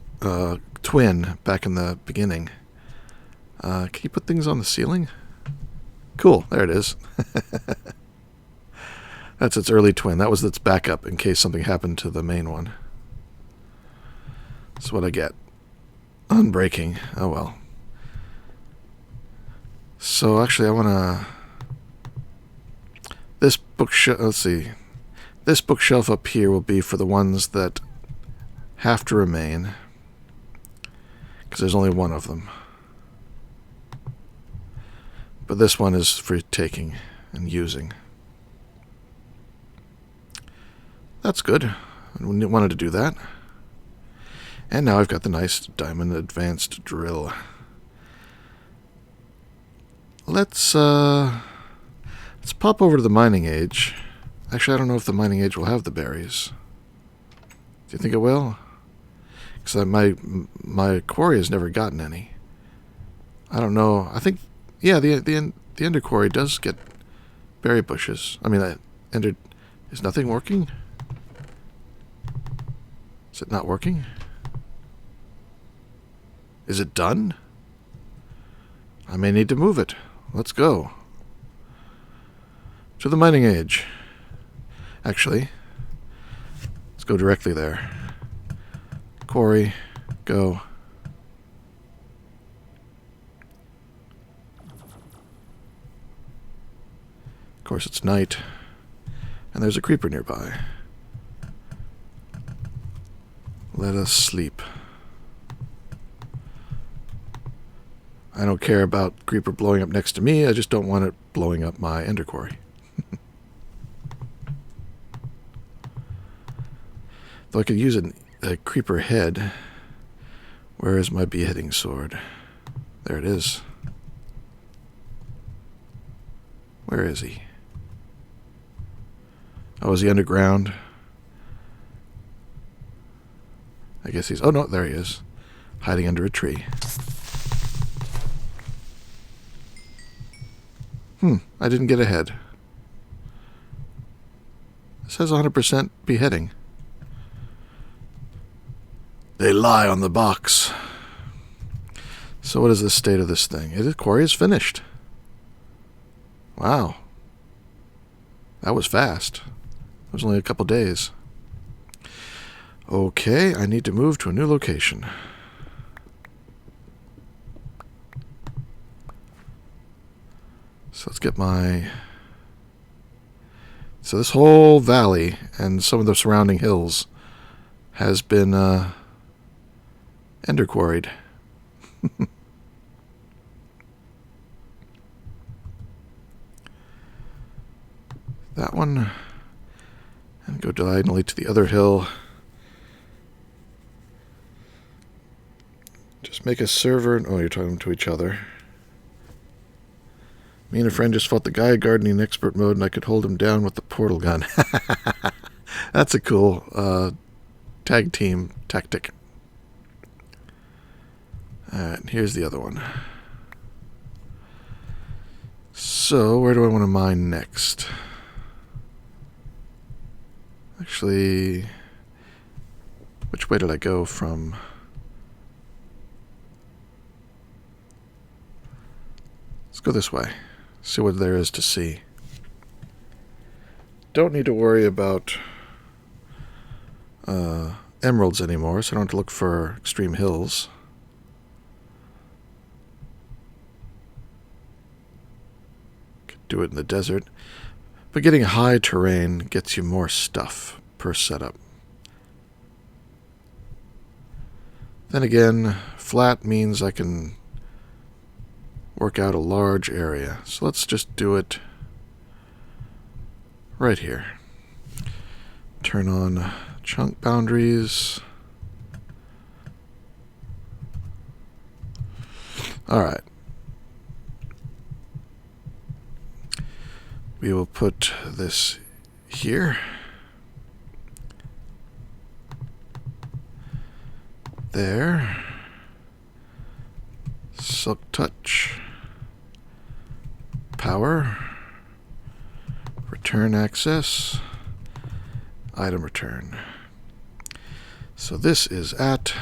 twin back in the beginning. Can you put things on the ceiling? Cool, there it is. That's its early twin. That was its backup in case something happened to the main one. That's what I get. Unbreaking. Oh well. So actually I want to... This bookshelf... Let's see. This bookshelf up here will be for the ones that have to remain. Because there's only one of them. But this one is for taking and using. That's good. I wanted to do that. And now I've got the nice diamond advanced drill. Let's pop over to the mining age. Actually, I don't know if the mining age will have the berries. Do you think it will? Because my quarry has never gotten any. I don't know. I think, yeah, the ender quarry does get berry bushes. I mean, ender... Is nothing working? Is it not working? Is it done? I may need to move it. Let's go. To the mining age. Actually, let's go directly there. Quarry, go. Of course, it's night. And there's a creeper nearby. Let us sleep. I don't care about creeper blowing up next to me. I just don't want it blowing up my ender quarry. Though I could use a creeper head. Where is my beheading sword? There it is. Where is he? Oh, is he underground? I guess he's... Oh, no, there he is. Hiding under a tree. I didn't get ahead. It says 100% beheading. They lie on the box. So what is the state of this thing? Quarry is finished. Wow. That was fast. It was only a couple days. Okay, I need to move to a new location. So let's get my... So this whole valley and some of the surrounding hills has been ender quarried. That one. And go diagonally to the other hill. Just make a server... Oh, you're talking to each other. Me and a friend just fought the guy gardening expert mode, and I could hold him down with the portal gun. That's a cool tag team tactic. Alright, here's the other one. So, where do I want to mine next? Actually, which way did I go from... Let's go this way. See what there is to see. Don't need to worry about emeralds anymore, so I don't have to look for extreme hills. Could do it in the desert. But getting high terrain gets you more stuff per setup. Then again, flat means I can work out a large area. So let's just do it right here. Turn on chunk boundaries. Alright. We will put this here. There. Silk touch. Power. Return access. Item return. So this is at...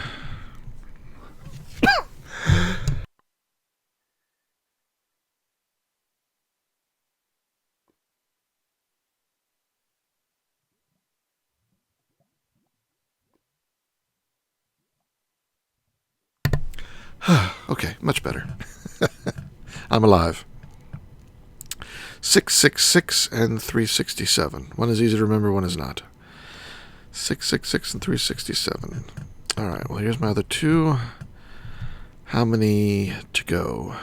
Okay, much better. I'm alive. 666 and 367. One is easy to remember, one is not. 666 and 367. Alright, well, here's my other two. How many to go?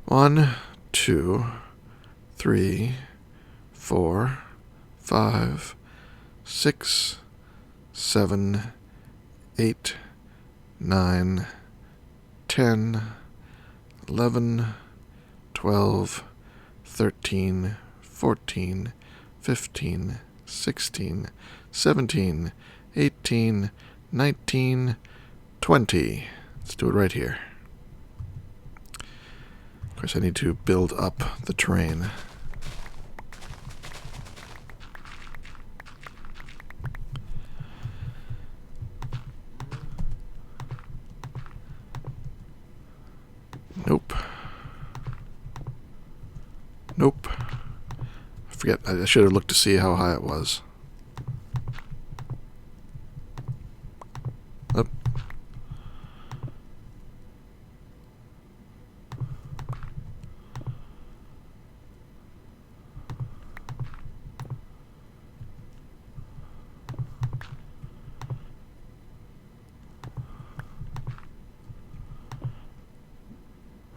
1, 2, 3, 4, 5, 6, 7, 8, 9, 10, 11, 12, 13, 14, 15, 16, 17, 18, 19, 20. Let's do it right here. Of course, I need to build up the terrain. Nope. Nope. I forget. I should have looked to see how high it was. Up.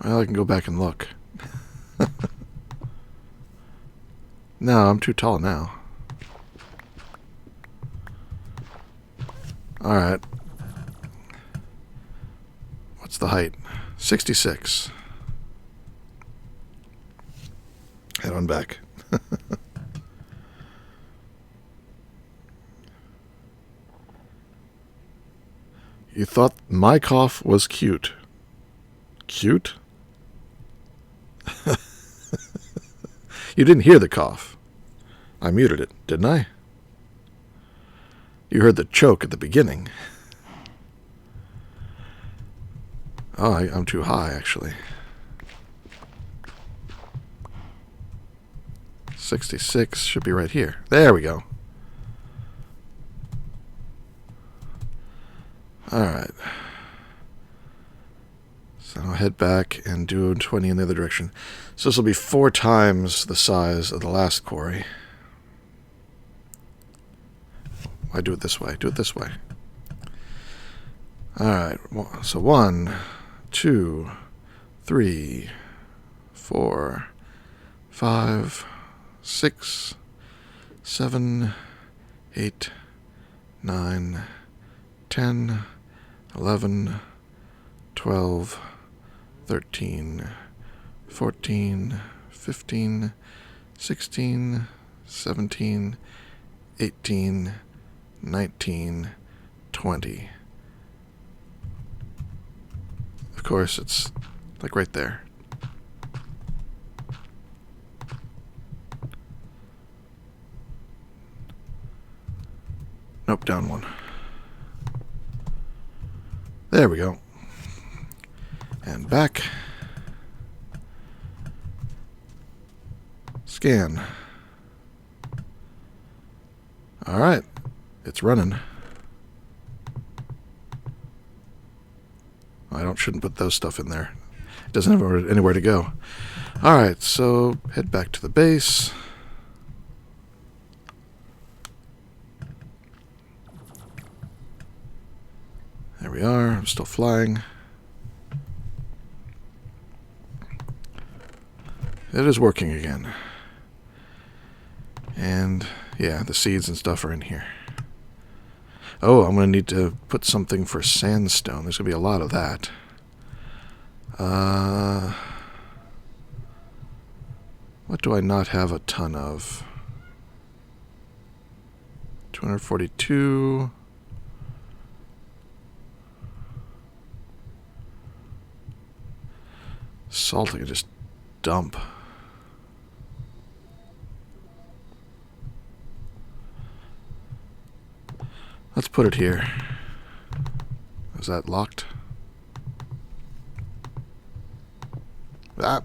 Well, I can go back and look. No, I'm too tall now. Alright. What's the height? 66. Head on back. You thought my cough was cute. Cute? You didn't hear the cough. I muted it, didn't I? You heard the choke at the beginning. Oh, I'm too high, actually. 66 should be right here. There we go. Alright. So I'll head back and do 20 in the other direction. So this will be 4 times the size of the last quarry. Why do it this way? Do it this way. Alright, so 1, 2, 3, 4, 5, 6, 7, 8, 9, 10, 11, 12, 13, 14, 15, 16, 17, 18, 19, 20. Of course, it's like right there. Nope, down one. There we go. And back. Scan. Alright. It's running. I shouldn't put those stuff in there. It doesn't have anywhere to go. Alright, so head back to the base. There we are. I'm still flying. It is working again. And, yeah, the seeds and stuff are in here. Oh, I'm going to need to put something for sandstone. There's going to be a lot of that. What do I not have a ton of? 242. Salt I can just dump. Let's put it here. Is that locked? Ah.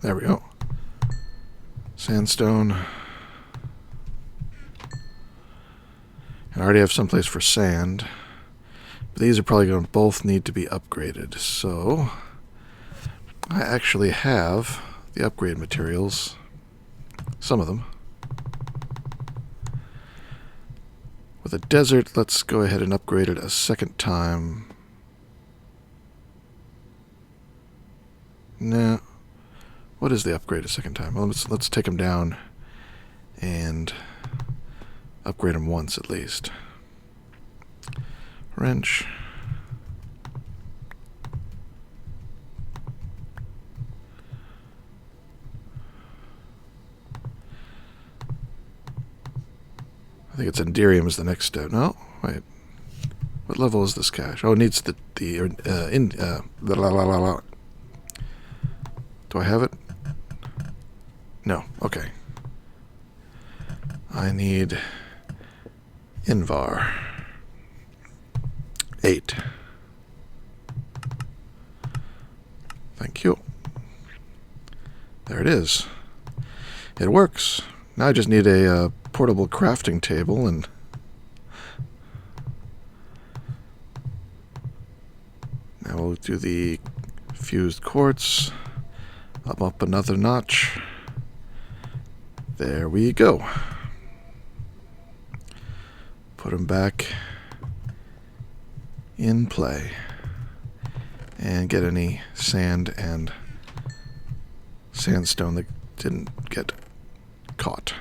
There we go. Sandstone. I already have someplace for sand. But these are probably going to both need to be upgraded. So I actually have the upgrade materials. Some of them. With a desert, let's go ahead and upgrade it a second time. No. What is the upgrade a second time? Well, let's take them down and upgrade them once at least. Wrench. I think it's Enderium is the next step. No, wait. What level is this cache? Oh, it needs the Do I have it? No. Okay. I need Invar. 8. Thank you. There it is. It works. Now I just need a portable crafting table and now we'll do the fused quartz. Up another notch. There we go. Put them back in play and get any sand and sandstone that didn't get caught.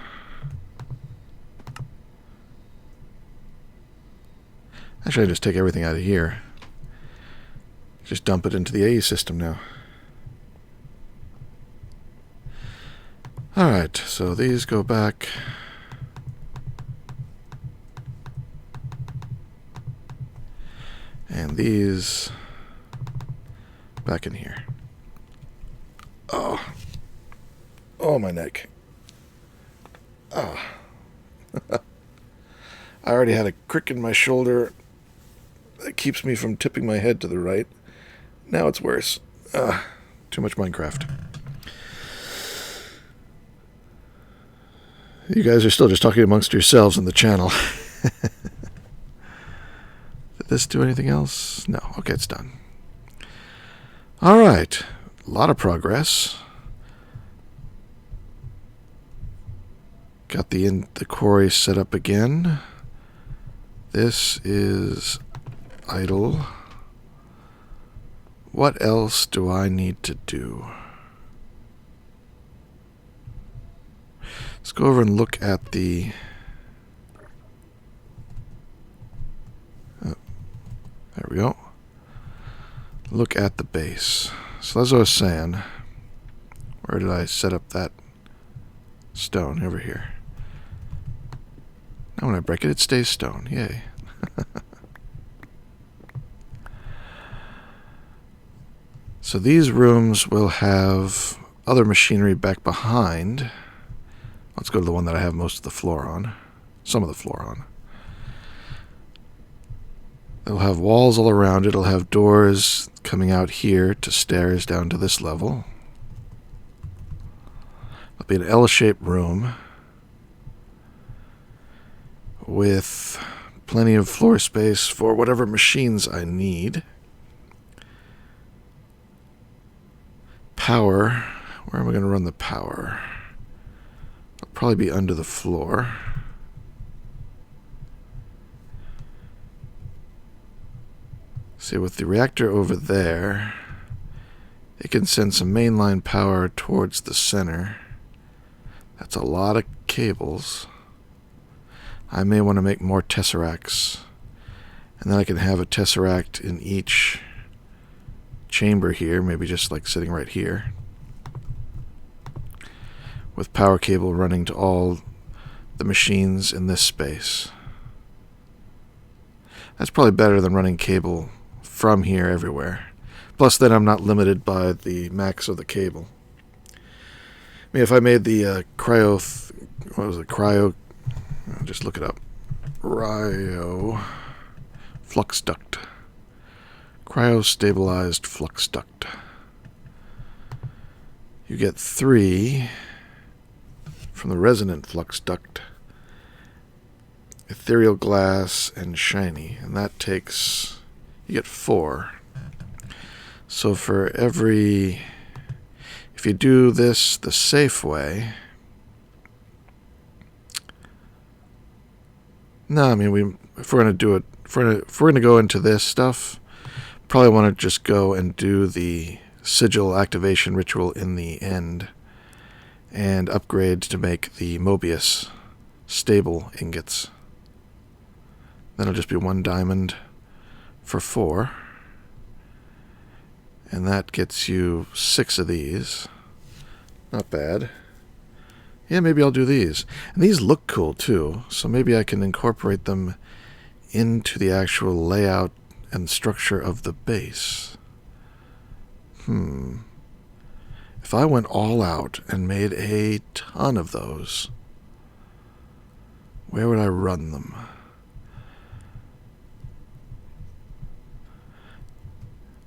Actually, I just take everything out of here. Just dump it into the AE system now. Alright, so these go back. And these back in here. Oh. Oh, my neck. Ah. I already had a crick in my shoulder that keeps me from tipping my head to the right. Now it's worse. Too much Minecraft. You guys are still just talking amongst yourselves on the channel. Did this do anything else? No. Okay, it's done. All right. A lot of progress. Got the quarry set up again. This is idle. What else do I need to do? Let's go over and look at the... there we go. Look at the base. So as I was saying, where did I set up that stone? Over here. Now when I break it, it stays stone. Yay. So these rooms will have other machinery back behind. Let's go to the one that I have most of the floor on. Some of the floor on. It'll have walls all around it. It'll have doors coming out here to stairs down to this level. It'll be an L-shaped room with plenty of floor space for whatever machines I need. Power. Where am I going to run the power? It'll probably be under the floor. See, with the reactor over there, it can send some mainline power towards the center. That's a lot of cables. I may want to make more tesseracts. And then I can have a tesseract in each chamber here, maybe just like sitting right here, with power cable running to all the machines in this space. That's probably better than running cable from here everywhere. Plus then I'm not limited by the max of the cable. I mean, if I made the cryo, I'll just look it up. Cryo flux duct. Cryo-stabilized flux duct. You get 3 from the resonant flux duct ethereal glass, and shiny. And that takes... you get 4. So for every... if you do this the safe way... no, I mean, if we're going to do it... if we're going to go into this stuff, probably want to just go and do the sigil activation ritual in the end and upgrade to make the Mobius stable ingots. Then it'll just be 1 diamond for 4. And that gets you 6 of these. Not bad. Yeah, maybe I'll do these. And these look cool too, so maybe I can incorporate them into the actual layout and structure of the base. If I went all out and made a ton of those, where would I run them?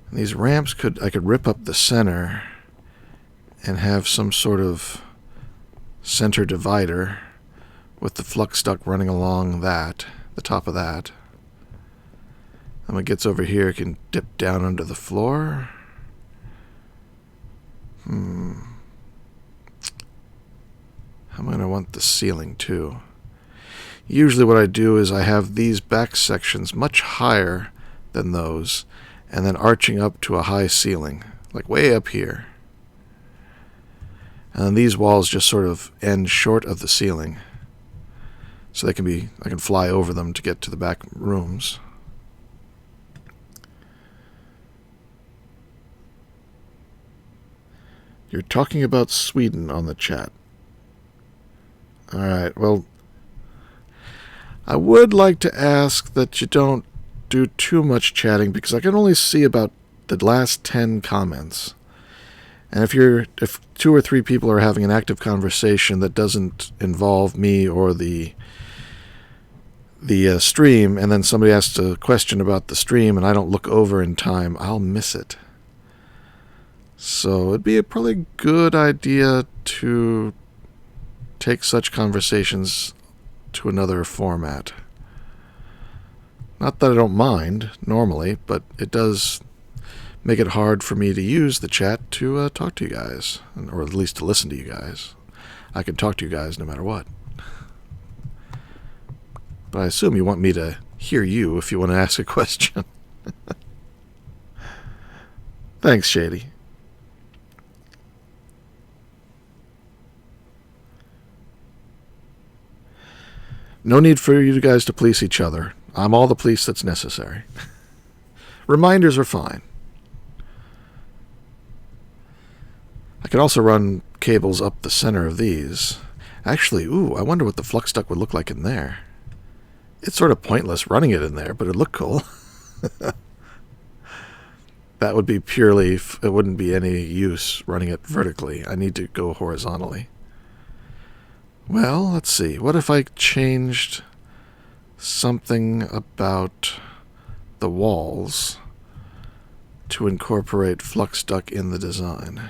And these ramps I could rip up the center and have some sort of center divider with the flux duct running along that, the top of that. And when it gets over here, it can dip down under the floor. How am I going to want the ceiling too? Usually what I do is I have these back sections much higher than those, and then arching up to a high ceiling, like way up here. And then these walls just sort of end short of the ceiling, so I can fly over them to get to the back rooms. You're talking about Sweden on the chat. Alright, well, I would like to ask that you don't do too much chatting, because I can only see about the last 10 comments. And if 2 or 3 people are having an active conversation that doesn't involve me or the stream, and then somebody asks a question about the stream and I don't look over in time, I'll miss it. So it'd be a probably good idea to take such conversations to another format. Not that I don't mind, normally, but it does make it hard for me to use the chat to talk to you guys, or at least to listen to you guys. I can talk to you guys no matter what. But I assume you want me to hear you if you want to ask a question. Thanks, Shady. No need for you guys to police each other. I'm all the police that's necessary. Reminders are fine. I could also run cables up the center of these. Actually, I wonder what the flux duct would look like in there. It's sort of pointless running it in there, but it'd look cool. That would be purely... it wouldn't be any use running it vertically. I need to go horizontally. Well, let's see. What if I changed something about the walls to incorporate flux duct in the design?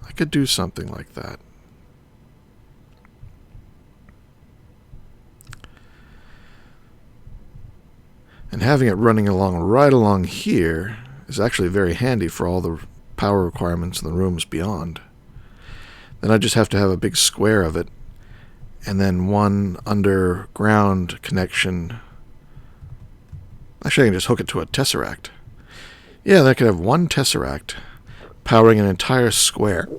I could do something like that. And having it running right along here is actually very handy for all the power requirements in the rooms beyond. Then I just have to have a big square of it, and then one underground connection. Actually, I can just hook it to a tesseract. Yeah, then I could have one tesseract powering an entire square.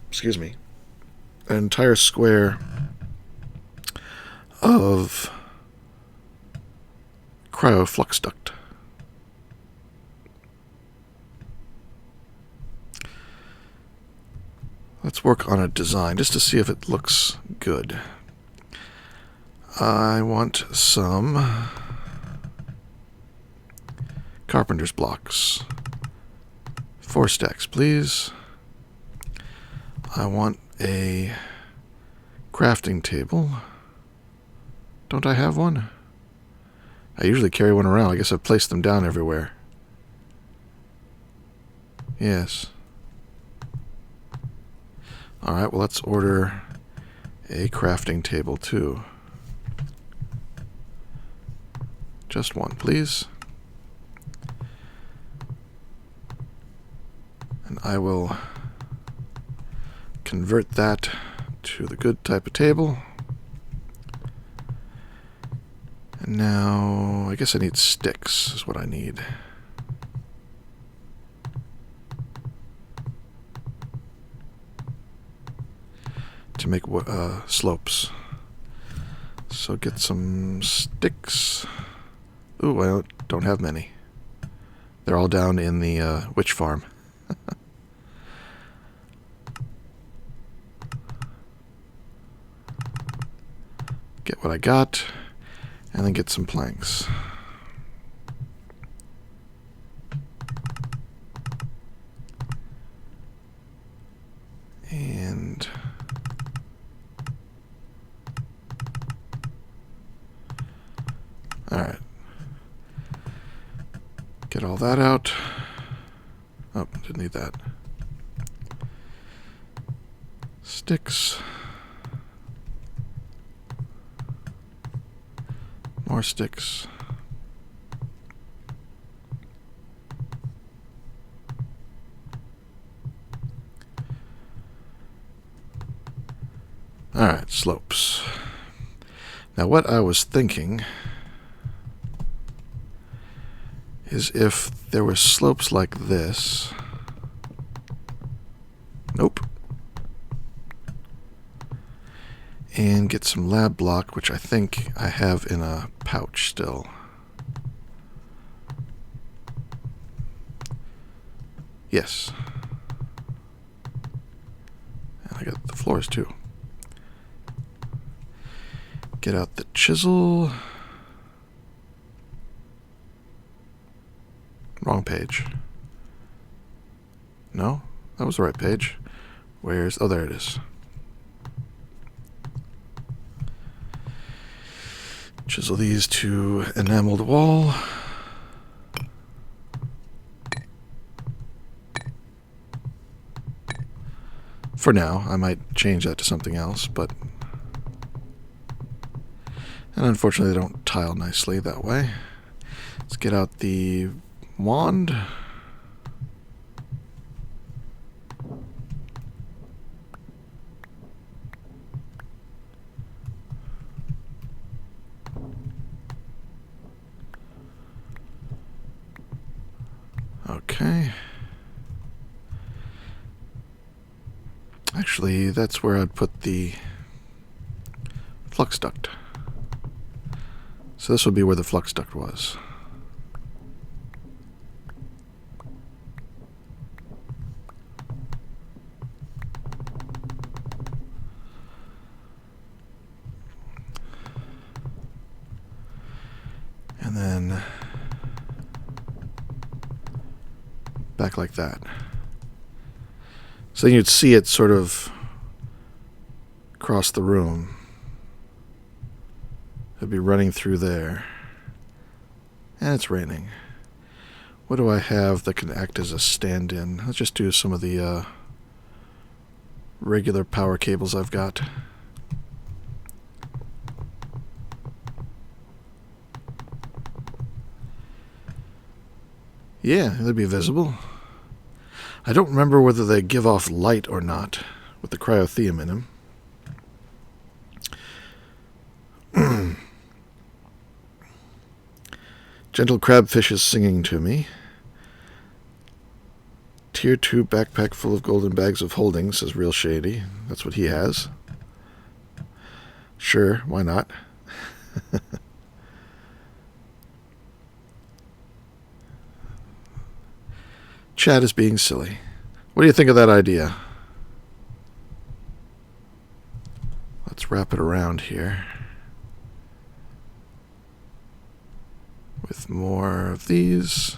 Excuse me. An entire square of cryoflux duct. Let's work on a design just to see if it looks good. I want some carpenter's blocks. 4 stacks, please. I want a crafting table. Don't I have one? I usually carry one around. I guess I've placed them down everywhere. Yes. Alright, well, let's order A crafting table, too. Just one, please. And I will convert that to the good type of table. And now, I guess I need sticks, is what I need. To make slopes. So get some sticks. Ooh, I don't have many. They're all down in the witch farm. Get what I got, and then get some planks. And alright. Get all that out. Oh, didn't need that. Sticks. More sticks. Alright, slopes. Now what I was thinking is if there were slopes like this. Nope. And get some lab block, which I think I have in a pouch still. Yes. And I got the floors too. Get out the chisel. Wrong page. No? That was the right page. Where's... oh, there it is. Chisel these to enameled wall. For now, I might change that to something else, but... and unfortunately they don't tile nicely that way. Let's get out the wand. Okay. Actually, that's where I'd put the flux duct. So this would be where the flux duct was. And then back like that. So then you'd see it sort of across the room. It'd be running through there. And it's raining. What do I have that can act as a stand-in? Let's just do some of the regular power cables I've got. Yeah, they'd be visible. I don't remember whether they give off light or not with the cryotheum in them. Gentle crabfish is singing to me. Tier 2 backpack full of golden bags of holding, says Real Shady. That's what he has. Sure, why not? Chad is being silly. What do you think of that idea? Let's wrap it around here. With more of these.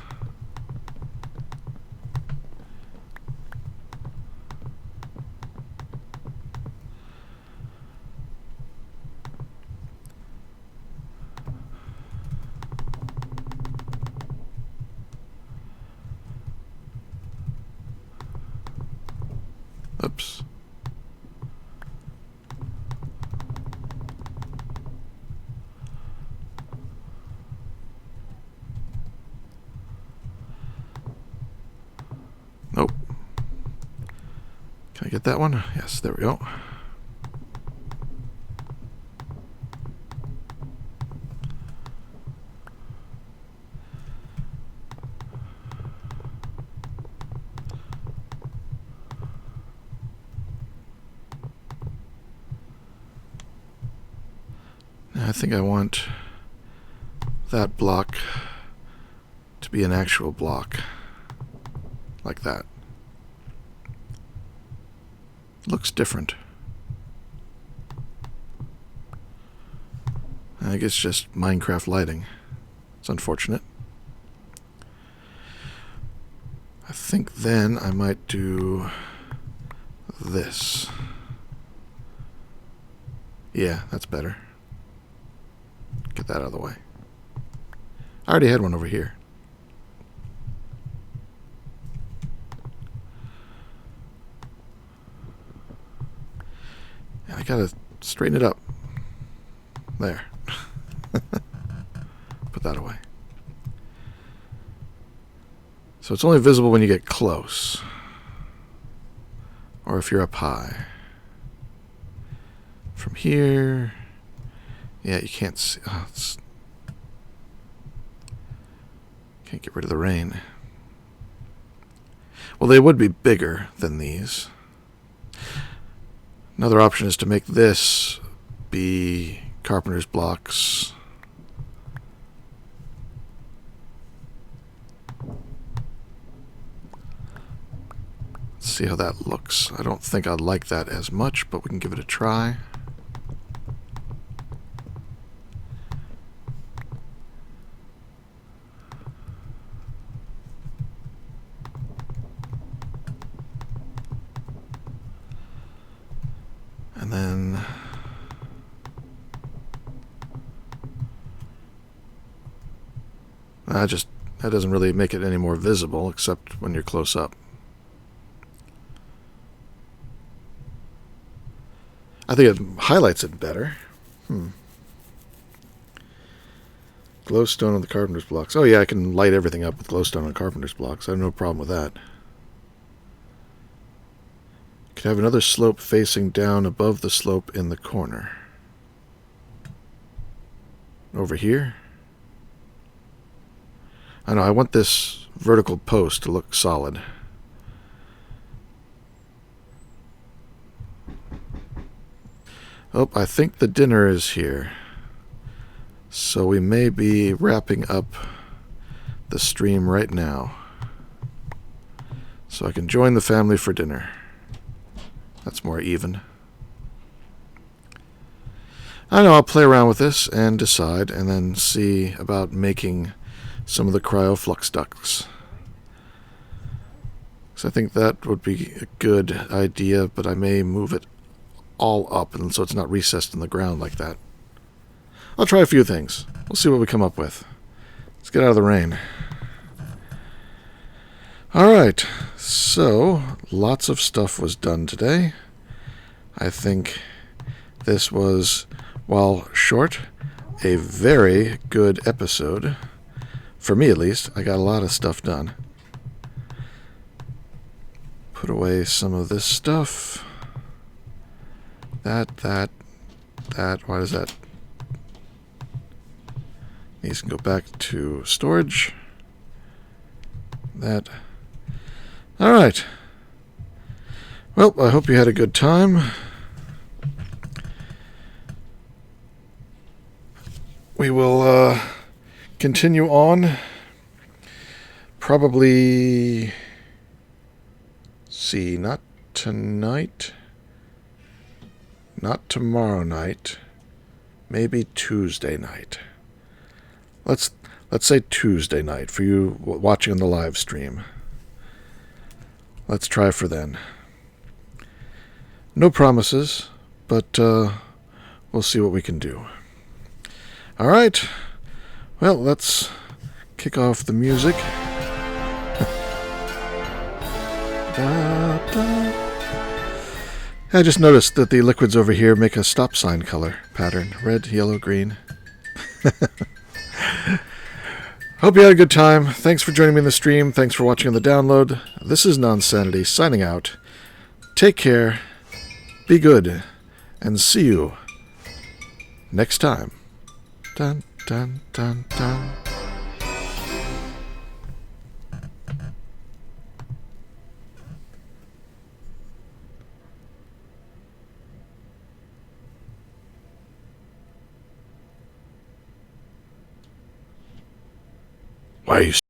Oops. get that one? Yes, there we go. Now I think I want that block to be an actual block, like that. Looks different. I guess just Minecraft lighting. It's unfortunate. I think then I might do this. Yeah, that's better. Get that out of the way. I already had one over here. I gotta straighten it up. There. Put that away. So it's only visible when you get close. Or if you're up high. From here... Yeah, you can't see... Oh, can't get rid of the rain. Well, they would be bigger than these. Another option is to make this be carpenter's blocks. Let's see how that looks. I don't think I'd like that as much, but we can give it a try. And then that doesn't really make it any more visible, except when you're close up. I think it highlights it better. Glowstone on the carpenter's blocks. Oh yeah, I can light everything up with glowstone on carpenter's blocks. I have no problem with that. Could have another slope facing down above the slope in the corner. Over here? I know, I want this vertical post to look solid. Oh, I think the dinner is here. So we may be wrapping up the stream right now. So I can join the family for dinner. That's more even. I know, I'll play around with this and decide, and then see about making some of the cryoflux ducts. So I think that would be a good idea, but I may move it all up, and so it's not recessed in the ground like that. I'll try a few things. We'll see what we come up with. Let's get out of the rain. Alright, so lots of stuff was done today. I think this was, while short, a very good episode. For me, at least. I got a lot of stuff done. Put away some of this stuff. That. Why does that? These can go back to storage. That. Alright. Well, I hope you had a good time. We will continue on. Probably... see, not tonight. Not tomorrow night. Maybe Tuesday night. Let's say Tuesday night for you watching on the live stream. Let's try for then. No promises, but we'll see what we can do. All right. Well, let's kick off the music. I just noticed that the liquids over here make a stop sign color pattern. Red, yellow, green. Hope you had a good time. Thanks for joining me in the stream. Thanks for watching on the download. This is Nonsanity signing out. take care, be good, and see you next time. Dun, dun, dun, dun. Why are you